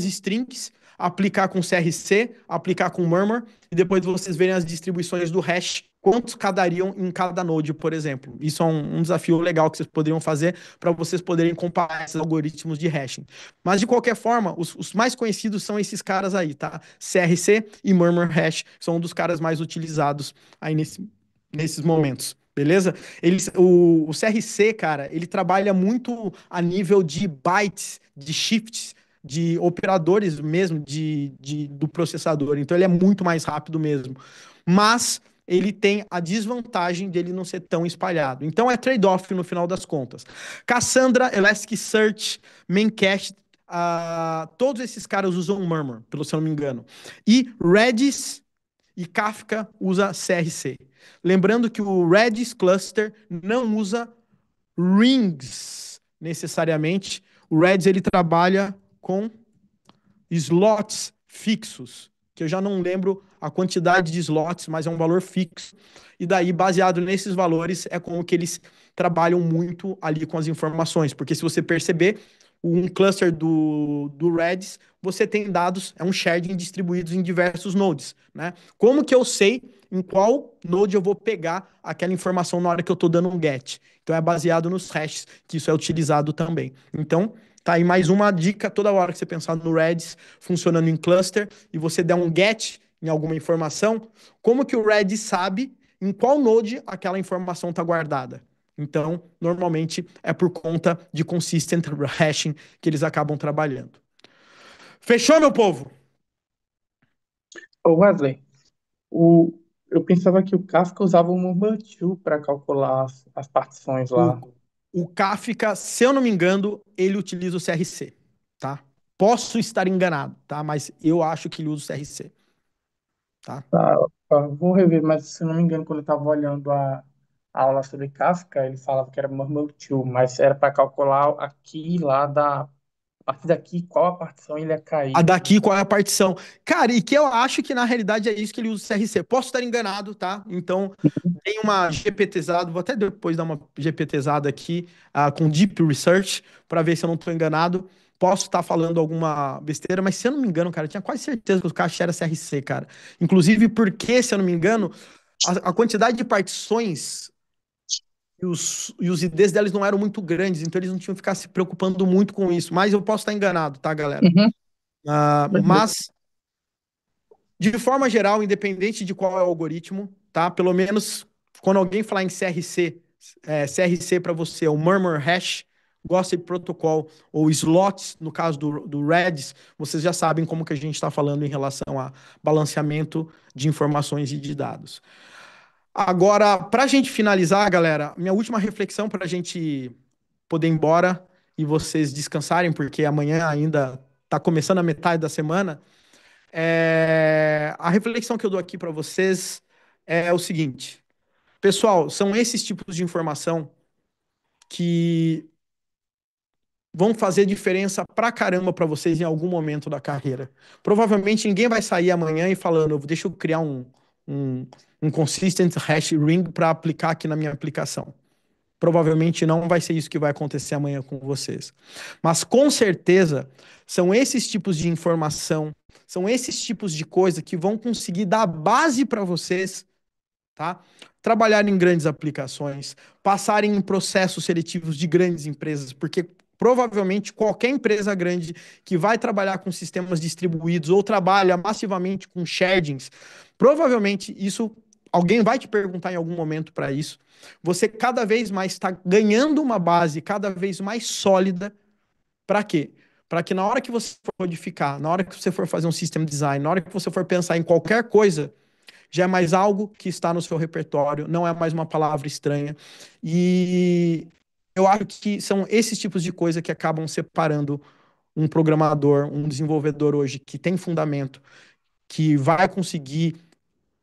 strings, aplicar com CRC, aplicar com Murmur, e depois vocês verem as distribuições do hash, quantos cadariam em cada node, por exemplo. Isso é um desafio legal que vocês poderiam fazer para vocês poderem comparar esses algoritmos de hashing. Mas, de qualquer forma, os mais conhecidos são esses caras aí, tá? CRC e Murmur Hash são um dos caras mais utilizados aí nesses momentos. Beleza? O CRC, cara, ele trabalha muito a nível de bytes, de shifts, de operadores mesmo do processador. Então ele é muito mais rápido mesmo. Mas ele tem a desvantagem dele não ser tão espalhado. Então é trade-off no final das contas. Cassandra, Elasticsearch, Memcache, todos esses caras usam Murmur, pelo se eu não me engano. E Redis e Kafka usa CRC. Lembrando que o Redis Cluster não usa rings necessariamente. O Redis ele trabalha com slots fixos, que eu já não lembro a quantidade de slots, mas é um valor fixo. E daí, baseado nesses valores, é como que eles trabalham muito ali com as informações. Porque se você perceber, um cluster do Redis, você tem dados, é um sharding distribuídos em diversos nodes, né? Como que eu sei em qual node eu vou pegar aquela informação na hora que eu estou dando um get? Então é baseado nos hashes, que isso é utilizado também. Então, tá aí mais uma dica, toda hora que você pensar no Redis funcionando em cluster e você der um get em alguma informação, como que o Redis sabe em qual node aquela informação está guardada? Então, normalmente é por conta de consistent hashing que eles acabam trabalhando. Fechou, meu povo? Ô Wesley, o, eu pensava que o Kafka usava o Murmur para calcular as partições lá. O Kafka, se eu não me engano, ele utiliza o CRC, tá? Posso estar enganado, tá? Mas eu acho que ele usa o CRC, tá? Tá, vou rever, mas se eu não me engano, quando eu estava olhando a aula sobre Kafka, ele falava que era Murmur 2, mas era para calcular aqui lá a partir daqui qual a partição ele ia cair. A daqui, qual é a partição? Cara, e que eu acho que na realidade é isso que ele usa o CRC. Posso estar enganado, tá? Então, tem uma GPTzada, vou até depois dar uma GPTzada aqui com Deep Research, para ver se eu não estou enganado. Posso estar falando alguma besteira, mas se eu não me engano, cara, eu tinha quase certeza que o caixa era CRC, cara. Inclusive porque, se eu não me engano, a quantidade de partições e os IDs deles não eram muito grandes, então eles não tinham que ficar se preocupando muito com isso. Mas eu posso estar enganado, tá, galera? Mas, de forma geral, independente de qual é o algoritmo, tá? Pelo menos quando alguém falar em CRC, CRC para você é o Murmur Hash, Gossip Protocol ou Slots, no caso do Redis, vocês já sabem como que a gente está falando em relação a balanceamento de informações e de dados. Agora, para a gente finalizar, galera, minha última reflexão para a gente poder ir embora e vocês descansarem, porque amanhã ainda está começando a metade da semana. A reflexão que eu dou aqui para vocês é o seguinte: pessoal, são esses tipos de informação que vão fazer diferença pra caramba para vocês em algum momento da carreira. Provavelmente ninguém vai sair amanhã e falando, deixa eu criar um consistent hash ring para aplicar aqui na minha aplicação. Provavelmente não vai ser isso que vai acontecer amanhã com vocês. Mas com certeza são esses tipos de informação, são esses tipos de coisa que vão conseguir dar base para vocês, tá? Trabalhar em grandes aplicações, passarem em processos seletivos de grandes empresas, porque provavelmente qualquer empresa grande que vai trabalhar com sistemas distribuídos ou trabalha massivamente com shardings, provavelmente isso alguém vai te perguntar em algum momento para isso. Você cada vez mais está ganhando uma base cada vez mais sólida. Para quê? para que na hora que você for codificar, na hora que você for fazer um system design, na hora que você for pensar em qualquer coisa, já é mais algo que está no seu repertório, não é mais uma palavra estranha. E eu acho que são esses tipos de coisa que acabam separando um programador, um desenvolvedor hoje que tem fundamento, que vai conseguir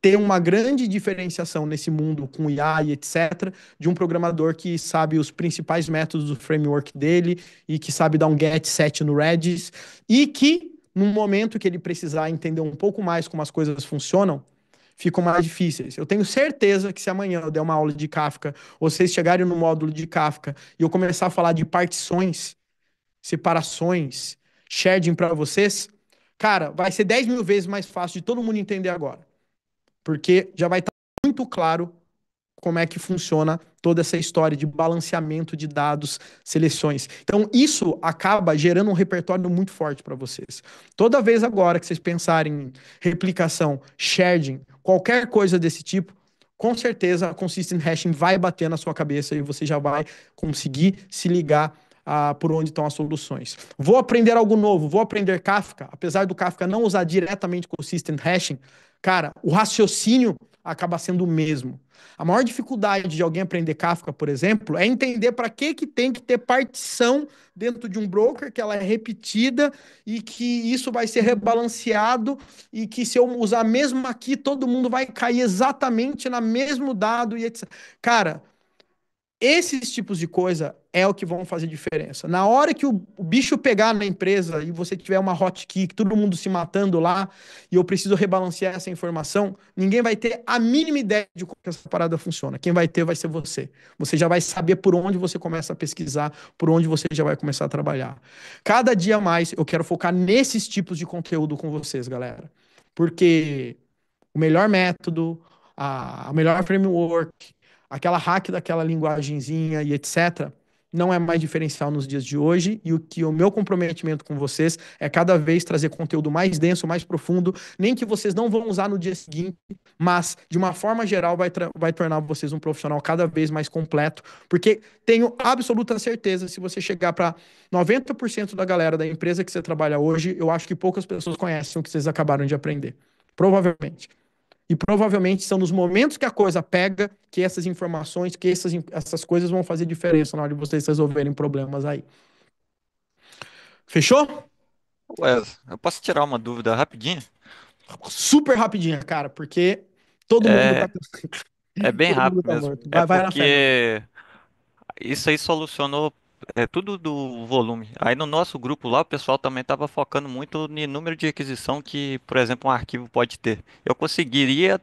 ter uma grande diferenciação nesse mundo com IA e etc., de um programador que sabe os principais métodos do framework dele e que sabe dar um get set no Redis e que, no momento que ele precisar entender um pouco mais como as coisas funcionam, ficam mais difíceis. Eu tenho certeza que se amanhã eu der uma aula de Kafka, ou vocês chegarem no módulo de Kafka e eu começar a falar de partições, separações, sharding para vocês, cara, vai ser 10 mil vezes mais fácil de todo mundo entender agora. Porque já vai estar muito claro como é que funciona toda essa história de balanceamento de dados, seleções. Então, isso acaba gerando um repertório muito forte para vocês. Toda vez agora que vocês pensarem em replicação, sharding, qualquer coisa desse tipo, com certeza a consistent hashing vai bater na sua cabeça e você já vai conseguir se ligar por onde estão as soluções. Vou aprender algo novo, vou aprender Kafka, apesar do Kafka não usar diretamente consistent hashing, cara, o raciocínio acaba sendo o mesmo. A maior dificuldade de alguém aprender Kafka, por exemplo, é entender para que tem que ter partição dentro de um broker, que ela é repetida e que isso vai ser rebalanceado e que se eu usar mesmo aqui, todo mundo vai cair exatamente no mesmo dado e etc. Cara, esses tipos de coisa é o que vão fazer diferença. Na hora que o bicho pegar na empresa e você tiver uma hotkey, todo mundo se matando lá, e eu preciso rebalancear essa informação, ninguém vai ter a mínima ideia de como essa parada funciona. Quem vai ter vai ser você. Você já vai saber por onde você começa a pesquisar, por onde você já vai começar a trabalhar. Cada dia mais eu quero focar nesses tipos de conteúdo com vocês, galera. Porque o melhor método, a melhor framework, aquela hack daquela linguagenzinha e etc., não é mais diferencial nos dias de hoje, e o meu comprometimento com vocês é cada vez trazer conteúdo mais denso, mais profundo, nem que vocês não vão usar no dia seguinte, mas, de uma forma geral, vai tornar vocês um profissional cada vez mais completo, porque tenho absoluta certeza, se você chegar para 90% da galera da empresa que você trabalha hoje, eu acho que poucas pessoas conhecem o que vocês acabaram de aprender. Provavelmente. E provavelmente são nos momentos que a coisa pega que essas informações, que essas coisas vão fazer diferença na hora de vocês resolverem problemas aí. Fechou? Wes, eu posso tirar uma dúvida rapidinho? Super rapidinha, cara, porque todo mundo tá, É bem todo mundo rápido tá mesmo. morto. É Vai na fé, mano. porque isso aí solucionou tudo do volume. Aí no nosso grupo lá, o pessoal também estava focando muito no número de requisição que, por exemplo, um arquivo pode ter. Eu conseguiria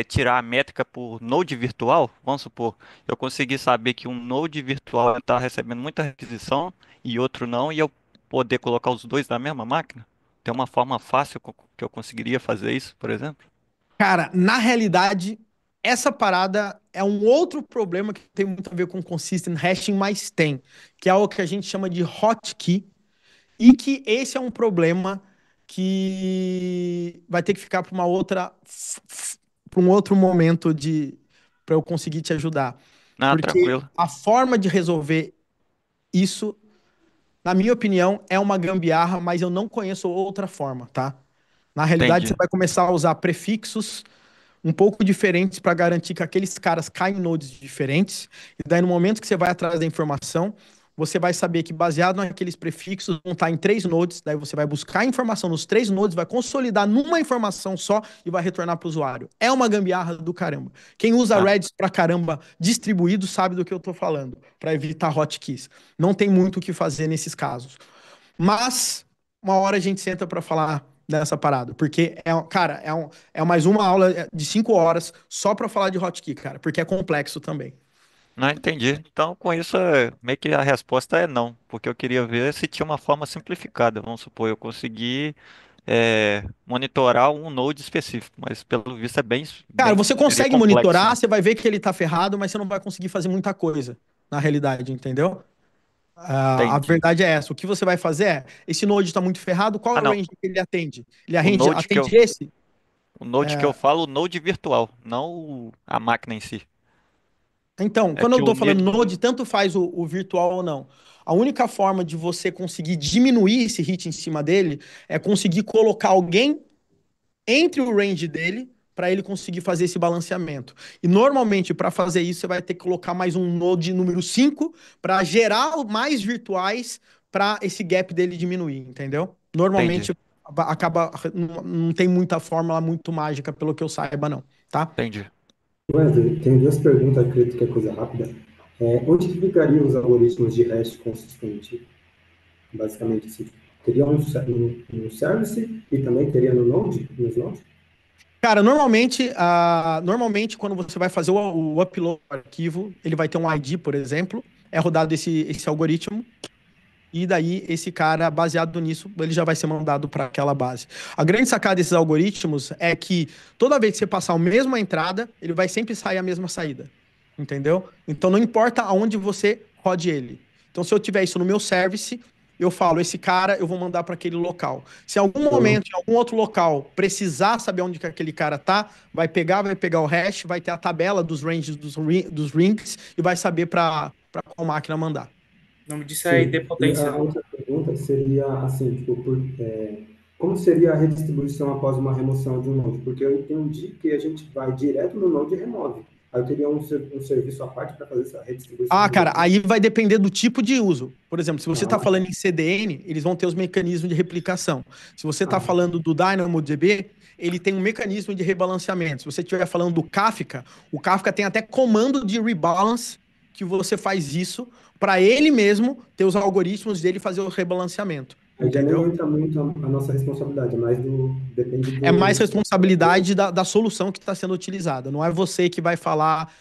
tirar a métrica por node virtual? Vamos supor, eu consegui saber que um node virtual está recebendo muita requisição e outro não, e eu poder colocar os dois na mesma máquina? Tem uma forma fácil que eu conseguiria fazer isso, por exemplo? Cara, na realidade, essa parada é um outro problema que tem muito a ver com consistent hashing, mas tem, que é o que a gente chama de hotkey, e que esse é um problema que vai ter que ficar para para um outro momento para eu conseguir te ajudar. Ah, Porque tranquilo. a forma de resolver isso, na minha opinião, é uma gambiarra, mas eu não conheço outra forma, tá? Na realidade, você Entendi. vai começar a usar prefixos um pouco diferentes para garantir que aqueles caras caem em nodes diferentes. E daí, no momento que você vai atrás da informação, você vai saber que, baseado naqueles prefixos, vão estar em 3 nodes. Daí você vai buscar a informação nos 3 nodes, vai consolidar numa informação só e vai retornar para o usuário. É uma gambiarra do caramba. Quem usa Ah, Redis pra caramba distribuído sabe do que eu tô falando, para evitar hotkeys. Não tem muito o que fazer nesses casos. Mas uma hora a gente senta para falar dessa parada, porque cara, é mais uma aula de 5 horas só para falar de hotkey, cara, porque é complexo também. não entendi. Então, com isso, meio que a resposta é não, porque eu queria ver se tinha uma forma simplificada. Vamos supor, eu consegui monitorar um node específico, mas pelo visto é Cara, bem, você seria consegue complexo, monitorar, né? você vai ver que ele tá ferrado, mas você não vai conseguir fazer muita coisa, na realidade, entendeu? A Entendi. verdade é essa. O que você vai fazer é, esse node está muito ferrado, qual Ah, é o não. range que ele atende? Ele O node que atende eu, esse? o node que eu falo, o node virtual, não a máquina em si. Então, É quando eu que o estou falando NIR. Node, tanto faz o virtual ou não. A única forma de você conseguir diminuir esse hit em cima dele é conseguir colocar alguém entre o range dele para ele conseguir fazer esse balanceamento. E normalmente, para fazer isso, você vai ter que colocar mais um node número 5 para gerar mais virtuais para esse gap dele diminuir, entendeu? Entendi, Normalmente acaba, não tem muita fórmula muito mágica, pelo que eu saiba, não, tá? entendi. Wesley, tem duas perguntas, acredito que é coisa rápida. Onde que ficariam os algoritmos de hash consistente? Basicamente, assim, teria um service e também teria no Node, nos nodes? Cara, normalmente quando você vai fazer o upload do arquivo, ele vai ter um ID, por exemplo, é rodado esse algoritmo, e daí esse cara, baseado nisso, ele já vai ser mandado para aquela base. A grande sacada desses algoritmos é que toda vez que você passar a mesma entrada, ele vai sempre sair a mesma saída. Entendeu? Então não importa aonde você rode ele. Então, se eu tiver isso no meu service, eu falo, esse cara eu vou mandar para aquele local. Se em algum momento, em algum outro local, precisar saber onde que aquele cara tá, vai pegar o hash, vai ter a tabela dos ranges dos rings e vai saber para qual máquina mandar. O nome disso é Sim. E a idempotência. outra pergunta seria assim, tipo, como seria a redistribuição após uma remoção de um node? Porque eu entendi que a gente vai direto no node e remove. Aí eu teria um serviço à parte para fazer essa redistribuição. Ah, cara, aí vai depender do tipo de uso. Por exemplo, se você está falando em CDN, eles vão ter os mecanismos de replicação. Se você está falando do DynamoDB, ele tem um mecanismo de rebalanceamento. Se você estiver falando do Kafka, o Kafka tem até comando de rebalance que você faz isso para ele mesmo ter os algoritmos dele fazer o rebalanceamento. Aí já nem Entendeu? entra muito a nossa responsabilidade, é mais depende do... É mais responsabilidade da solução que está sendo utilizada. Não é você que vai falar,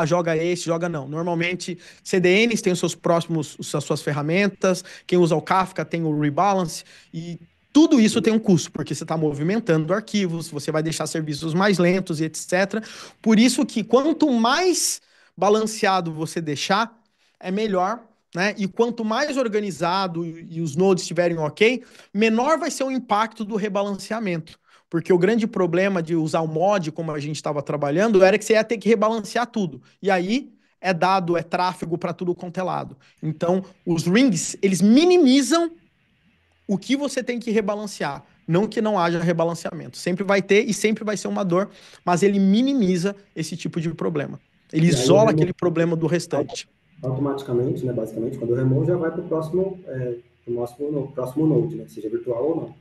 joga esse, joga não. Normalmente, CDNs têm os seus próximos, as suas ferramentas, quem usa o Kafka tem o rebalance, e tudo isso tem um custo, porque você está movimentando arquivos, você vai deixar serviços mais lentos e etc. Por isso que quanto mais balanceado você deixar, é melhor, né? E quanto mais organizado e os nodes estiverem ok, menor vai ser o impacto do rebalanceamento. Porque o grande problema de usar o mod, como a gente estava trabalhando, era que você ia ter que rebalancear tudo. E aí é dado, é tráfego para tudo quanto é lado. Então, os rings, eles minimizam o que você tem que rebalancear. Não que não haja rebalanceamento. Sempre vai ter e sempre vai ser uma dor, mas ele minimiza esse tipo de problema. Ele isola aquele problema do restante. Automaticamente, né, basicamente, quando eu removo, já vai para o próximo node, né, seja virtual ou não.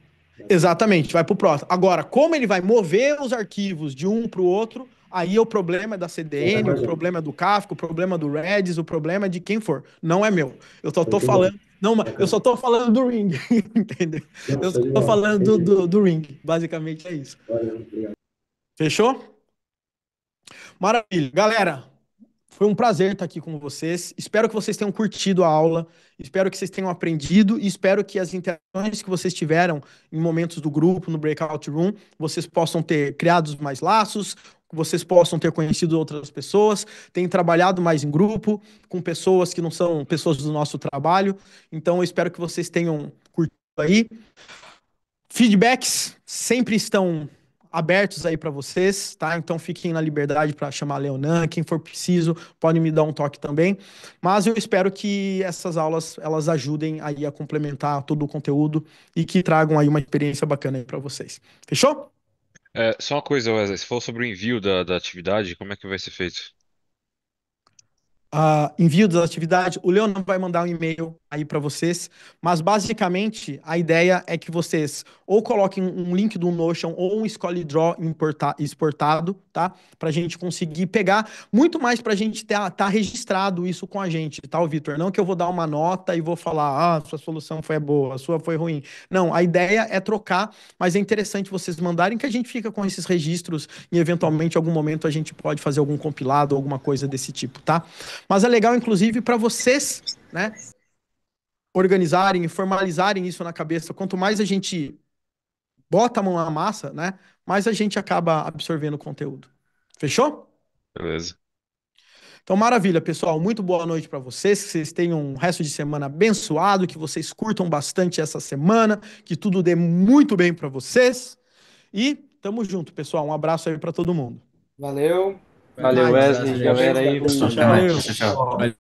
Exatamente, vai para o próximo. Agora, como ele vai mover os arquivos de um para o outro, aí o problema é da CDN, o problema é do Kafka, o problema é do Redis, o problema é de quem for. Não é meu. Eu só estou falando. Não, eu só estou falando do Ring, entendeu? Eu só estou falando do Ring. Basicamente é isso. Fechou? Maravilha. Galera, foi um prazer estar aqui com vocês. Espero que vocês tenham curtido a aula. Espero que vocês tenham aprendido e espero que as interações que vocês tiveram em momentos do grupo, no Breakout Room, vocês possam ter criado mais laços, que vocês possam ter conhecido outras pessoas, tenham trabalhado mais em grupo, com pessoas que não são pessoas do nosso trabalho. Então, eu espero que vocês tenham curtido aí. Feedbacks sempre estão abertos aí para vocês, tá? Então fiquem na liberdade para chamar a Leonan, quem for preciso, pode me dar um toque também. Mas eu espero que essas aulas elas ajudem aí a complementar todo o conteúdo e que tragam aí uma experiência bacana aí para vocês. Fechou? Só uma coisa, Wesley, se for sobre o envio da atividade, como é que vai ser feito? Envio das atividades, o Leonan vai mandar um e-mail aí para vocês, mas basicamente a ideia é que vocês ou coloquem um link do Notion ou um ScholarDraw exportado, tá? Para a gente conseguir pegar, muito mais para a gente tá registrado isso com a gente, tá, Vitor? Não que eu vou dar uma nota e vou falar, sua solução foi boa, a sua foi ruim. Não, a ideia é trocar, mas é interessante vocês mandarem que a gente fica com esses registros e eventualmente em algum momento a gente pode fazer algum compilado, alguma coisa desse tipo, tá? Mas é legal, inclusive, para vocês, né, organizarem e formalizarem isso na cabeça. Quanto mais a gente bota a mão na massa, né, mais a gente acaba absorvendo o conteúdo. Fechou? Beleza. Então, maravilha, pessoal. Muito boa noite para vocês. Que vocês tenham um resto de semana abençoado, que vocês curtam bastante essa semana, que tudo dê muito bem para vocês. E tamo junto, pessoal. Um abraço aí para todo mundo. Valeu. Valeu, mais. Wesley, galera aí. Valeu. Tchau, tchau. Valeu. Tchau, tchau.